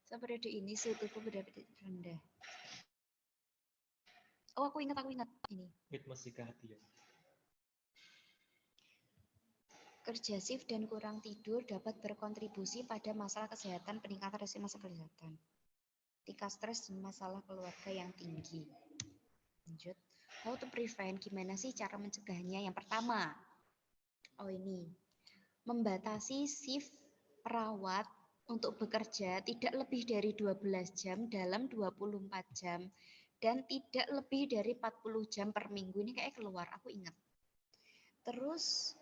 S1: Sampai periode ini suhu tubuh benar-benar rendah. Oh, aku ingat ini.
S2: Mesti kehadian.
S1: Kerja shift dan kurang tidur dapat berkontribusi pada masalah kesehatan, peningkatan resiko masalah kesehatan. Tingkat stres dan masalah keluarga yang tinggi. Lanjut. How to prevent, gimana sih cara mencegahnya? Yang pertama, ini. Membatasi shift perawat untuk bekerja tidak lebih dari 12 jam dalam 24 jam dan tidak lebih dari 40 jam per minggu. Ini kayak keluar, aku ingat. Terus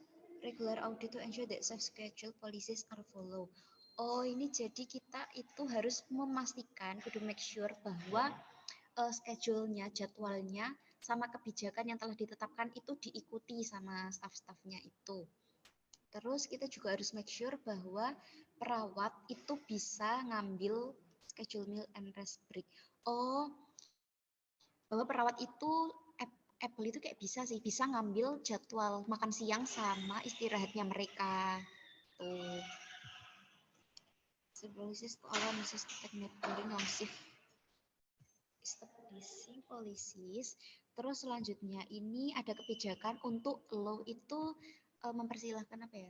S1: regular audit to ensure that safe schedule policies are followed. Oh, ini jadi kita itu harus memastikan, kudu make sure bahwa schedule-nya, jadwalnya, sama kebijakan yang telah ditetapkan itu diikuti sama staff-staffnya itu. Terus kita juga harus make sure bahwa perawat itu bisa ngambil schedule meal and rest break. Oh, bahwa perawat itu Apple itu kayak bisa ngambil jadwal makan siang sama istirahatnya mereka. Tuh. Policies to allow Mrs. to take nap during long shift. Establishing policies. Terus selanjutnya ini ada kebijakan untuk law itu mempersilahkan apa ya?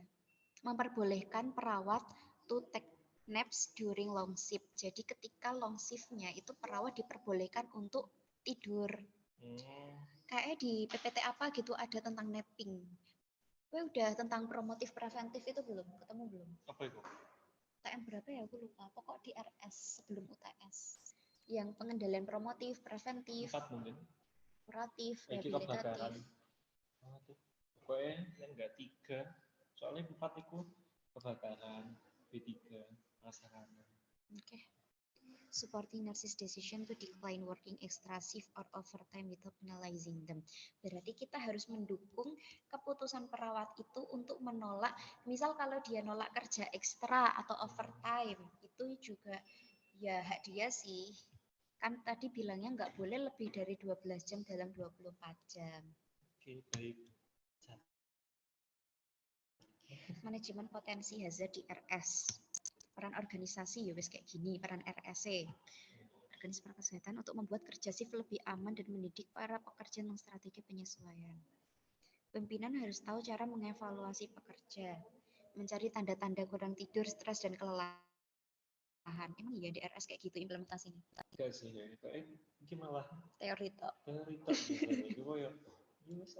S1: Memperbolehkan perawat to take naps during long shift. Jadi ketika long shift-nya itu perawat diperbolehkan untuk tidur. Kayaknya di PPT apa gitu ada tentang napping. Gue udah tentang promotif preventif itu belum? Ketemu belum?
S2: Apa itu?
S1: UTM berapa ya? Aku lupa. Pokok di RS sebelum UTS. Yang pengendalian promotif, preventif,
S2: 4 mungkin.
S1: kuratif,
S2: Iki
S1: rehabilitatif.
S2: kebakaran. Pokoknya yang enggak 3. Soalnya 4 itu kebakaran, B3, prasarana.
S1: Oke. Supporting nurses decision to decline working extra shift or overtime without penalizing them. Berarti kita harus mendukung keputusan perawat itu untuk menolak, misal kalau dia nolak kerja ekstra atau overtime, itu juga ya hak dia sih. Kan tadi bilangnya nggak boleh lebih dari 12 jam dalam 24 jam.
S2: Oke, baik.
S1: Manajemen potensi hazard di RS. Peran organisasi ya wes kayak gini, peran RSC. Organisasi kesehatan untuk membuat kerja shift lebih aman dan mendidik para pekerja tentang strategi penyesuaian. Pimpinan harus tahu cara mengevaluasi pekerja, mencari tanda-tanda kurang tidur, stres, dan kelelahan. Emang iya di RS kayak gitu implementasinya?
S2: Enggak sih, ya. Ini malah
S1: teori tok.
S2: Teori tok gitu. Ya,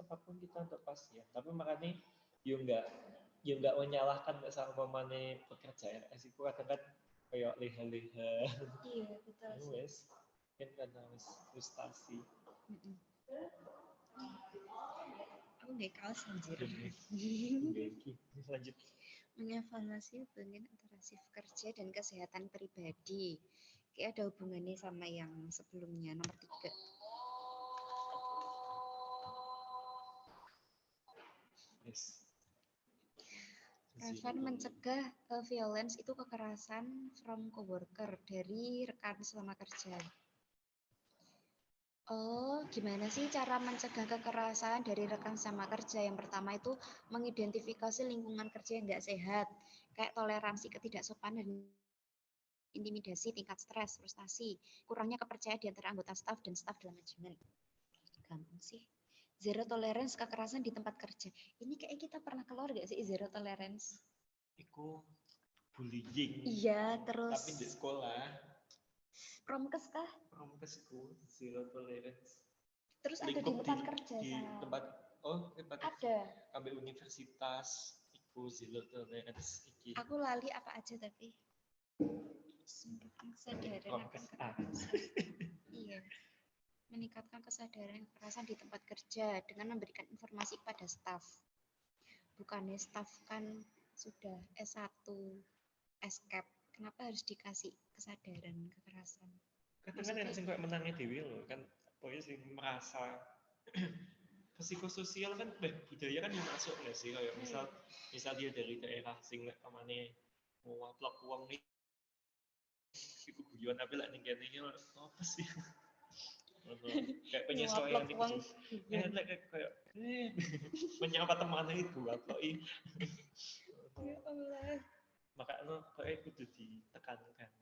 S2: apapun kita untuk pasien. Tapi makanya enggak menyalahkan sama pemane pekerja RS itu kadang kan kayak leha-leha.
S1: Iya, betul sih.
S2: Wes, kan karena frustasi.
S1: Aku nggak kaos anjir.
S2: Lanjut.
S1: Mengevaluasi hubungan antara shift kerja dan kesehatan pribadi. Kayak ada hubungannya sama yang sebelumnya, nomor 3.
S2: Yes.
S1: Rasan mencegah violence itu kekerasan from coworker dari rekan selama kerja. Oh, gimana sih cara mencegah kekerasan dari rekan sama kerja? Yang pertama itu mengidentifikasi lingkungan kerja yang nggak sehat, kayak toleransi ketidaksopanan dan intimidasi, tingkat stres, frustasi, kurangnya kepercayaan di antara anggota staf dan staf dalam manajemen. Gampang sih. Zero tolerance kekerasan di tempat kerja. Ini kayak kita pernah keluar gak sih zero tolerance?
S2: Iku bullying.
S1: Iya, terus.
S2: Tapi di sekolah.
S1: Promkes kah?
S2: Promkes itu zero tolerance.
S1: Terus ada di tempat kerja
S2: di tempat
S1: ada.
S2: Sampai universitas iku zero tolerance iki.
S1: Aku lali apa aja tapi. Kesadaran akan kekerasan. Iya. Meningkatkan kesadaran kekerasan di tempat kerja dengan memberikan informasi kepada staf. Bukannya staf kan sudah S1, SCAP. Kenapa harus dikasih kesadaran kekerasan?
S2: Kadang kan yang kayak menangnya dewi loh kan, pokoknya sih merasa psikososial kan budaya kan yang masuk nggak sih kayak misal dia dari daerah sing kemana mau upload uang nih iku guyon tapi lah ning kene iki apa sih kayak penyesuaian itu kayak menyapa teman itu upload
S1: ya Allah.
S2: Makanya kayak kudu ditekankan.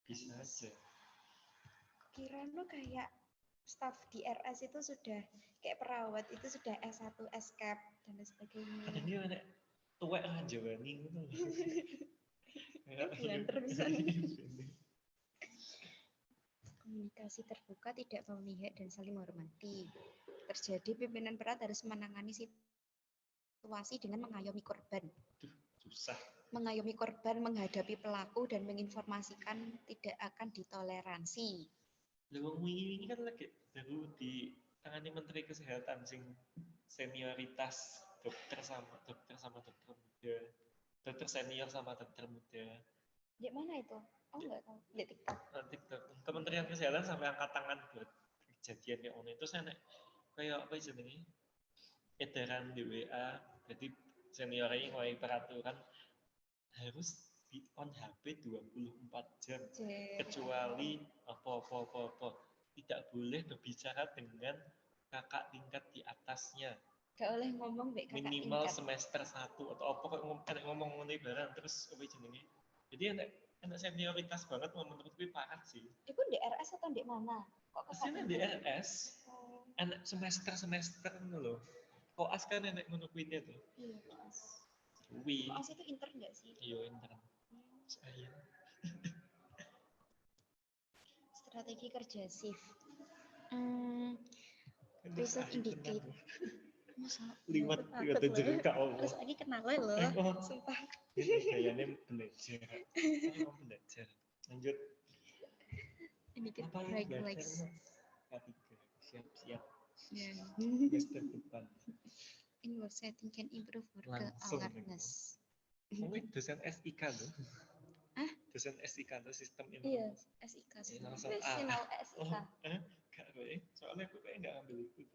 S2: Bisa aja.
S1: Kira lo kayak Staf di RS itu sudah kayak perawat itu sudah S1 escape dan lain sebagainya.
S2: Kadang dia nek tuwek lah jawani ngono.
S1: Buan terusan. Komunikasi terbuka, tidak memihak dan saling menghormati. Terjadi pimpinan berat harus menangani situasi dengan mengayomi korban.
S2: Susah.
S1: Mengayomi korban, menghadapi pelaku dan menginformasikan tidak akan ditoleransi.
S2: Lha wong wingi kan lagi baru di tangani Menteri Kesehatan sing senioritas dokter sama dokter muda. Dokter senior sama dokter muda.
S1: Di mana itu? Oh enggak tahu. Di TikTok.
S2: TikTok. Kementerian Kesehatan sampai angkat tangan buat kejadian kayak ono itu saya kayak apa jenenge? Edaran di WA. Jadi seniornya ngawai peraturan harus be on HP 24 jam kecuali apa tidak boleh berbicara dengan kakak tingkat di atasnya.
S1: Gak boleh ngomong kakak
S2: minimal
S1: tingkat.
S2: Semester 1 atau apa kok ngomong ngene barang terus apa jenenge. Jadi enak senioritas banget menurutku parah sih.
S1: Itu di RS atau di mana? Kok
S2: Aslinya di RS. Enak semester ngono lho. Koas kan enak ngono kuwi tuh.
S1: Iya, Koas.
S2: Wi.
S1: Koas itu intern enggak sih?
S2: Iya, intern. Saya.
S1: Strategi kerja shift. Research indicate. Masa
S2: liwat jeneng Kak Allah.
S1: Terus lagi kenal loh, sumpah.
S2: Ini kayaknya belajar. Saya mau belajar. Lanjut.
S1: Indicate
S2: Apa yang
S1: break
S2: belajar?
S1: legs.
S2: K3. Siap-siap.
S1: Yeah.
S2: Semester depan.
S1: Inward setting can improve worker
S2: Langsung
S1: alertness.
S2: Mungkin dosen SIK loh.
S1: Hah?
S2: Dosen SIK atau sistem
S1: Iya,
S2: informasi.
S1: SIK.
S2: Langsung
S1: Sinal SIK.
S2: Gak gue. Soalnya aku kayak nggak ambil itu.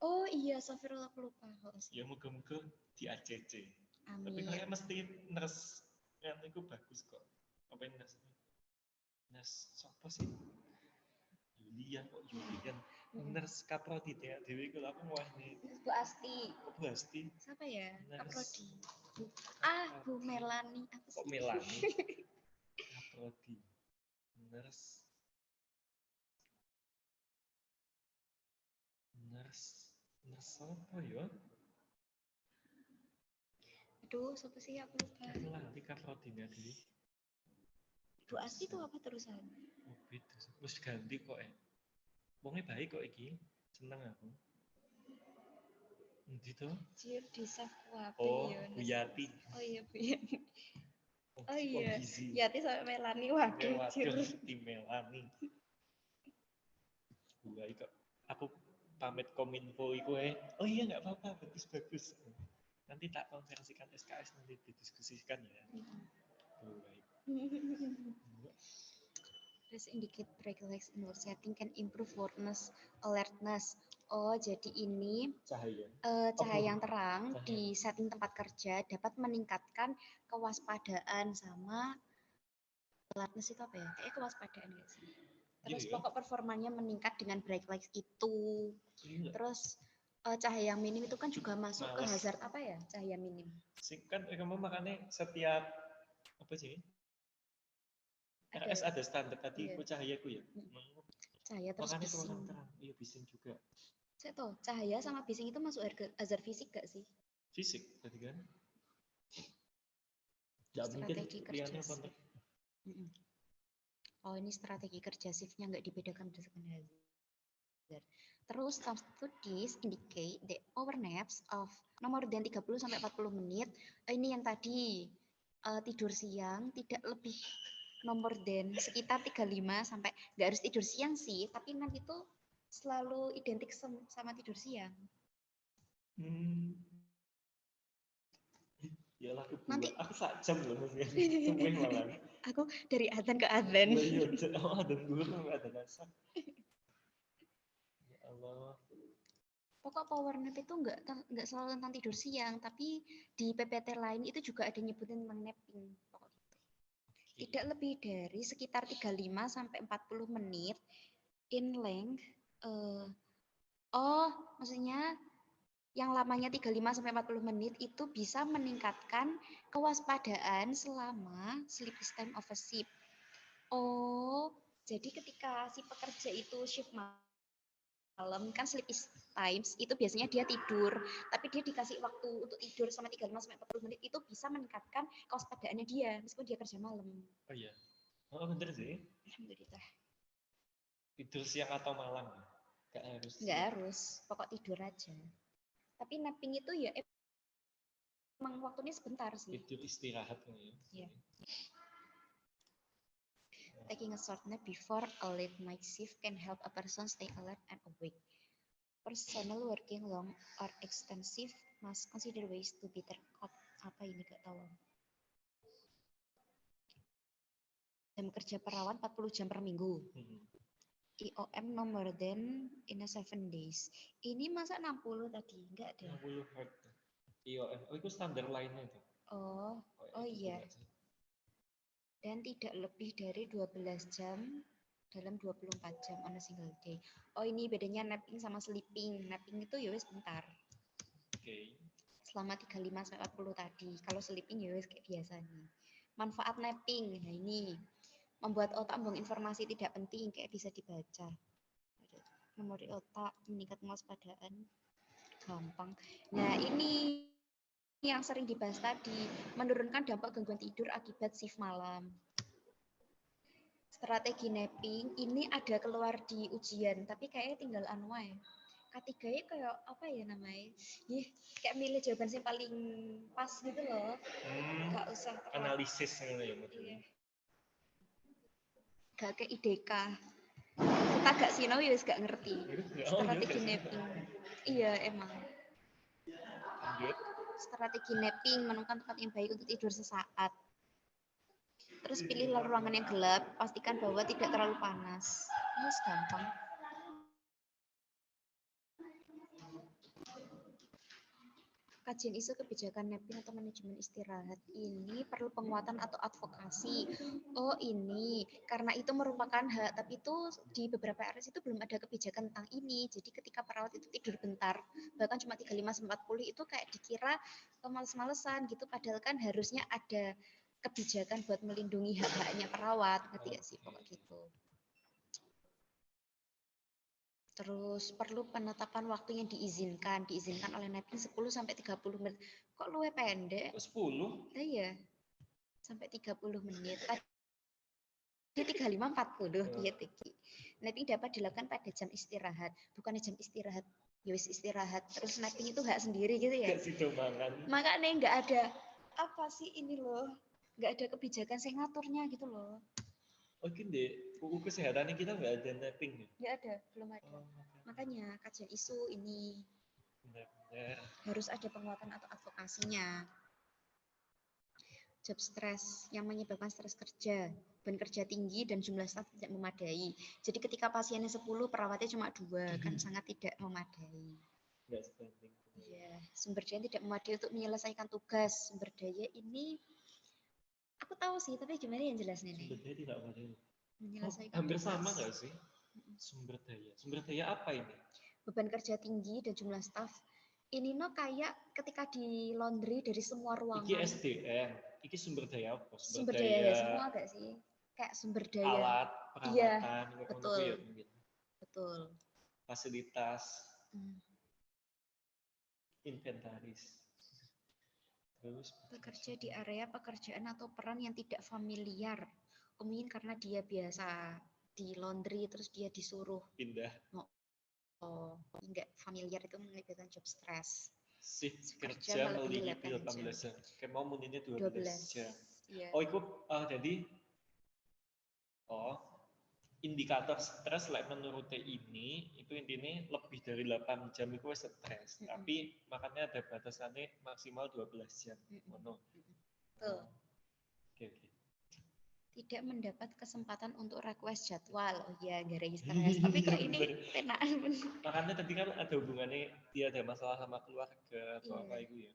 S1: Oh iya, Safirullah aku lupa.
S2: Ya moga-moga di ACC.
S1: Amin.
S2: Tapi kayak mesti nurse yang itu bagus kok. Apa yang nurse? Nurse siapa sih? Yulian kok Yulian. Nurse Kaprodi ya Dewi kalau aku mau nih.
S1: Bu Asti.
S2: Bu Asti.
S1: Siapa ya? Kaprodi. Bu
S2: Kaprodi.
S1: Melani.
S2: Kok Melani? Kaprodi. Nurse apa ya?
S1: Aduh, siapa sih aku lupa.
S2: Melani Kaprodi nih Dewi.
S1: Bu Asti itu apa terusan?
S2: Oh, beda. Terus ganti kok Wongnya baik kok iki. Seneng aku. Endi to?
S1: Ciur di Safwa.
S2: Oh, Bu Yati.
S1: Oh iya, Bu Yati. Oh iya,
S2: gizi.
S1: Yati sama Melani. Waduh,
S2: Tim Melani. Gua kok aku pamit kominfo iku Oh iya enggak apa-apa, bagus. Nanti tak konversikan SKS nanti didiskusikan ya.
S1: Terus indicate break legs in setting can improve alertness. Oh, jadi ini cahaya yang terang di setting tempat kerja dapat meningkatkan kewaspadaan sama alertness itu apa ya? Kayak kewaspadaan nggak sih? Terus pokok performanya meningkat dengan break legs itu. Terus cahaya yang minim itu kan juga masuk ke hazard apa ya? Cahaya minim.
S2: Kan kamu makanya setiap apa sih? RS ada standar tadi iya. Cahayaku ya.
S1: Cahaya terus
S2: makanya
S1: bising.
S2: Iya bising juga.
S1: Saya tahu cahaya sama bising itu masuk hazard fisik gak sih?
S2: Fisik tadi kan? Tidak mungkin liannya apa?
S1: Oh ini strategi kerja shiftnya nggak dibedakan berdasarkan hazard. Terus some studies indicate the overnaps of nomor dan 30 sampai 40 menit. Ini yang tadi tidur siang tidak lebih nomor dan sekitar 35 sampai nggak harus tidur siang sih, tapi nap itu selalu identik sama tidur siang.
S2: Ya lah nanti aku sak jam loh maksudnya. Malah.
S1: Aku dari adzan ke adzan.
S2: Adzan dulu adzan asar. Ya Allah.
S1: Pokok power nap itu nggak selalu tentang tidur siang, tapi di PPT lain itu juga ada nyebutin tentang napping. Tidak lebih dari sekitar 35 sampai 40 menit in length. Maksudnya yang lamanya 35 sampai 40 menit itu bisa meningkatkan kewaspadaan selama sleep time of a shift. Oh, jadi ketika si pekerja itu shift malam kan sleep is times itu biasanya dia tidur, tapi dia dikasih waktu untuk tidur selama 35 sampai 40 menit itu bisa meningkatkan kewaspadaannya dia meskipun dia kerja malam.
S2: Oh iya. Oh bener sih.
S1: Alhamdulillah.
S2: Tidur siang atau malam? Gak harus.
S1: Nggak harus, pokok tidur aja. Tapi napping itu ya emang waktunya sebentar sih.
S2: Tidur istirahat ya.
S1: Yeah. Taking a short nap before a late night shift can help a person stay alert and awake. Personnel working long or extensive must consider ways to better cope. Apa ini gak tahu. Jam kerja perawat 40 jam per minggu. IOM no more than in a 7 days. Ini masa 60 tadi? Enggak deh.
S2: 60 hertz. IOM. Oh itu standar lainnya itu.
S1: Oh iya. Dan tidak lebih dari 12 jam dalam 24 jam on a single day. Oh ini bedanya napping sama sleeping. Napping itu ya wis bentar.
S2: Oke.
S1: Selama 35 sampai 40 tadi. Kalau sleeping ya wis kayak biasanya. Manfaat napping. Nah ini membuat otak membuang informasi tidak penting kayak bisa dibaca. Memori otak, meningkat kewaspadaan. Gampang. Nah ini yang sering dibahas tadi, menurunkan dampak gangguan tidur akibat shift malam. Strategi napping ini ada keluar di ujian, tapi kayaknya tinggal anuai. K3-nya kayak apa ya namanya? Kayak milih jawaban yang paling pas gitu loh. Gak usah
S2: analisis gitu ya.
S1: Iya. Gak ke IDK. Kita gak sinau ya gak ngerti. Strategi napping. Iya emang. Strategi napping menemukan tempat yang baik untuk tidur sesaat. Terus pilihlah ruangan yang gelap, pastikan bahwa tidak terlalu panas. Ini gampang. Kajian isu kebijakan napping atau manajemen istirahat ini perlu penguatan atau advokasi. Oh ini, karena itu merupakan hak, tapi itu di beberapa RS itu belum ada kebijakan tentang ini. Jadi ketika perawat itu tidur bentar, bahkan cuma 35-40 itu kayak dikira males-malesan gitu. Padahal kan harusnya ada kebijakan buat melindungi hak-haknya perawat, ngerti gak sih pokok gitu. Terus perlu penetapan waktu yang diizinkan oleh napping 10 sampai 30 menit. Kok luwe pendek?
S2: 10?
S1: Iya. Sampai 30 menit. Tadi 35-40 iya Tiki. Napping dapat dilakukan pada jam istirahat, bukan jam istirahat. Ya wis istirahat. Terus napping itu hak sendiri gitu ya. Makanya nggak ada apa sih ini loh. Nggak ada kebijakan saya ngaturnya gitu loh.
S2: Oke deh, UU kesehatan kita nggak ada napping ya?
S1: Nggak ada, belum ada. Makanya kajian isu ini
S2: benar.
S1: Harus ada penguatan atau advokasinya. Job stress yang menyebabkan stres kerja, beban kerja tinggi dan jumlah staf tidak memadai. Jadi ketika pasiennya 10, perawatnya cuma 2, kan sangat tidak memadai.
S2: Nggak sebanding.
S1: Iya, sumber daya tidak memadai untuk menyelesaikan tugas. Sumber daya ini aku tahu sih, tapi gimana yang jelasnya nih?
S2: Sumber daya tidak memadai.
S1: Menyelesaikan
S2: hampir
S1: tugas.
S2: sama nggak sih? Sumber daya. Sumber daya apa ini?
S1: Beban kerja tinggi dan jumlah staf. Ini no kayak ketika di laundry dari semua ruangan.
S2: Iki SDM, iki sumber daya apa?
S1: Sumber daya semua gak sih? Kayak sumber daya.
S2: Alat, perawatan,
S1: iya, betul.
S2: Ya, mungkin.
S1: Betul.
S2: Fasilitas. Inventaris. Terus
S1: bekerja di area pekerjaan atau peran yang tidak familiar. Mungkin karena dia biasa di laundry terus dia disuruh
S2: pindah.
S1: Enggak familiar itu melibatkan job stress.
S2: Shift kerja melebihi 18 jam. Kayak mau muninya 12 jam. Yeah. Oh, itu jadi indikator stres menurut ini itu intinya lebih dari 8 jam itu stres. Tapi makanya ada batasannya maksimal 12 jam.
S1: Betul.
S2: Oke.
S1: Tidak mendapat kesempatan untuk request jadwal. Oh iya, gara stres. Tapi kok ini penaan.
S2: Makanya tadi kan ada hubungannya dia ada masalah sama keluarga atau apa itu ya.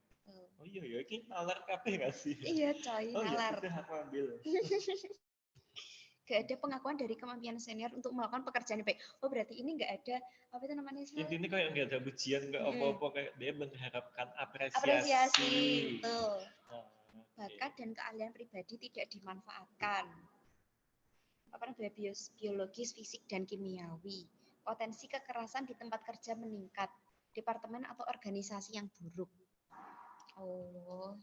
S2: Oh iya ya, ini nalar kabeh nggak sih?
S1: Iya coy, nalar.
S2: Oh iya, aku ambil.
S1: Gak ada pengakuan dari kemampuan senior untuk melakukan pekerjaan yang baik. Oh berarti ini nggak ada apa itu namanya?
S2: Intinya kayak nggak ada pujian, nggak apa-apa, kayak dia mengharapkan apresiasi.
S1: Apresiasi, betul. Bakat dan keahlian pribadi tidak dimanfaatkan. Apa biologis, fisik dan kimiawi. Potensi kekerasan di tempat kerja meningkat. Departemen atau organisasi yang buruk. Oh,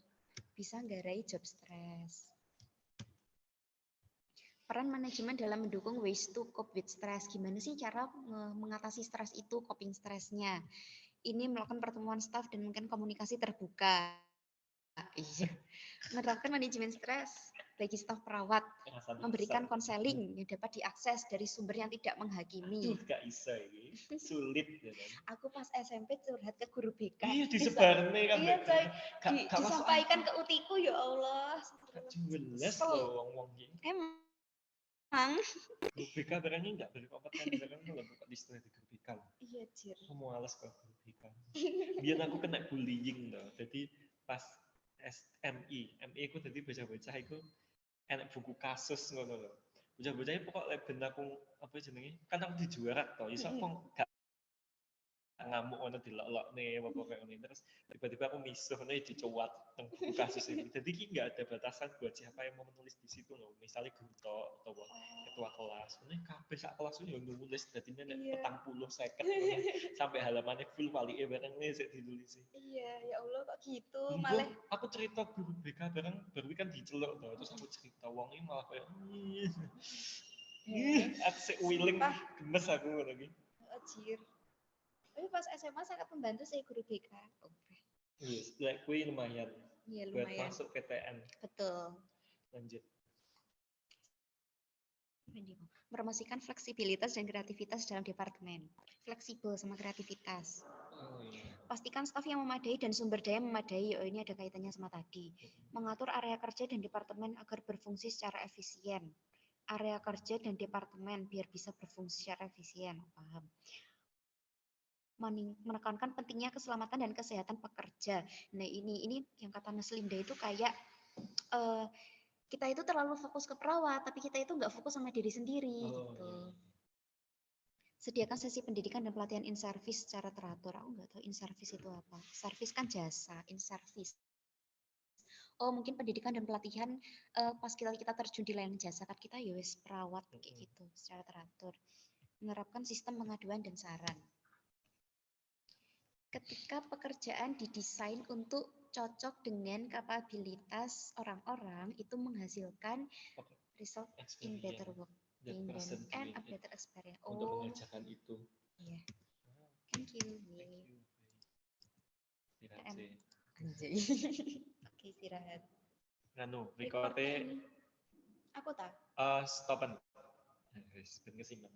S1: bisa nggarai job stress. Peran manajemen dalam mendukung ways to cope with stress. Gimana sih cara mengatasi stres itu, coping stresnya? Ini melakukan pertemuan staf dan mungkin komunikasi terbuka. Iya. Menerapkan manajemen stres bagi staf perawat. Memberikan konseling yang dapat diakses dari sumber yang tidak menghakimi.
S2: Aduh, gak bisa ini. Sulit ya kan.
S1: Aku pas SMP curhat ke guru BK.
S2: Iya, disebarne kan.
S1: Iya, coy.
S2: disampaikan
S1: Disampaikan ke utiku, ya Allah.
S2: Gak jelas loh wong-wong ini.
S1: Emang.
S2: Guru BK barangnya nggak berkompeten, barang kalau buka di setelah di guru BK.
S1: Iya, Jir.
S2: Aku mau alas ke guru BK. Biar aku kena bullying loh. Jadi pas MI aku tadi baca-baca itu enak buku kasus ngono loh. Baca-bacanya pokok ben aku apa jenenge? Kan aku dijuara toh, iso aku gak ngamuk ono dilok-lokne apa kayak ngene terus tiba-tiba aku misuh nih dicuat tentang buku kasus ini. Jadi ki nggak ada batasan buat siapa yang mau menulis di situ loh. Misalnya guru atau ketua kelas, ini kabeh sak kelas itu yang nulis dadi nek 40 50 sampai halamannya full walike bareng nih sik ditulis.
S1: Iya, ya Allah kok gitu.
S2: Malah aku cerita guru BK bareng baru kan diceluk toh, terus aku cerita wong ini malah kayak aku sik willing gemes aku lagi.
S1: Anjir. Tapi pas SMA sangat membantu saya guru BK.
S2: Yes, like kui lumayan.
S1: Iya,
S2: buat
S1: lumayan.
S2: masuk PTN.
S1: Betul.
S2: Lanjut.
S1: Promosikan fleksibilitas dan kreativitas dalam departemen. Fleksibel sama kreativitas. Pastikan staf yang memadai dan sumber daya memadai. Oh, ini ada kaitannya sama tadi. Mengatur area kerja dan departemen agar berfungsi secara efisien. Area kerja dan departemen biar bisa berfungsi secara efisien. Paham. Menekankan pentingnya keselamatan dan kesehatan pekerja. Nah, ini yang kata Mas Linda itu kayak kita itu terlalu fokus ke perawat, tapi kita itu nggak fokus sama diri sendiri gitu. Sediakan sesi pendidikan dan pelatihan in service secara teratur. Aku nggak tahu in service itu apa. Service kan jasa, in service. Oh, mungkin pendidikan dan pelatihan pas kita terjun di layanan jasa kan kita ya wis perawat kayak gitu secara teratur. Menerapkan sistem pengaduan dan saran. Ketika pekerjaan didesain untuk cocok dengan kapabilitas orang-orang, itu menghasilkan result in better work and a better experience.
S2: Untuk mengerjakan itu.
S1: Iya. Thank you.
S2: Istirahat.
S1: Anjay. Oke, istirahat.
S2: Nanu, recordnya.
S1: Aku tak.
S2: Stopan. Wis ben kesimpen.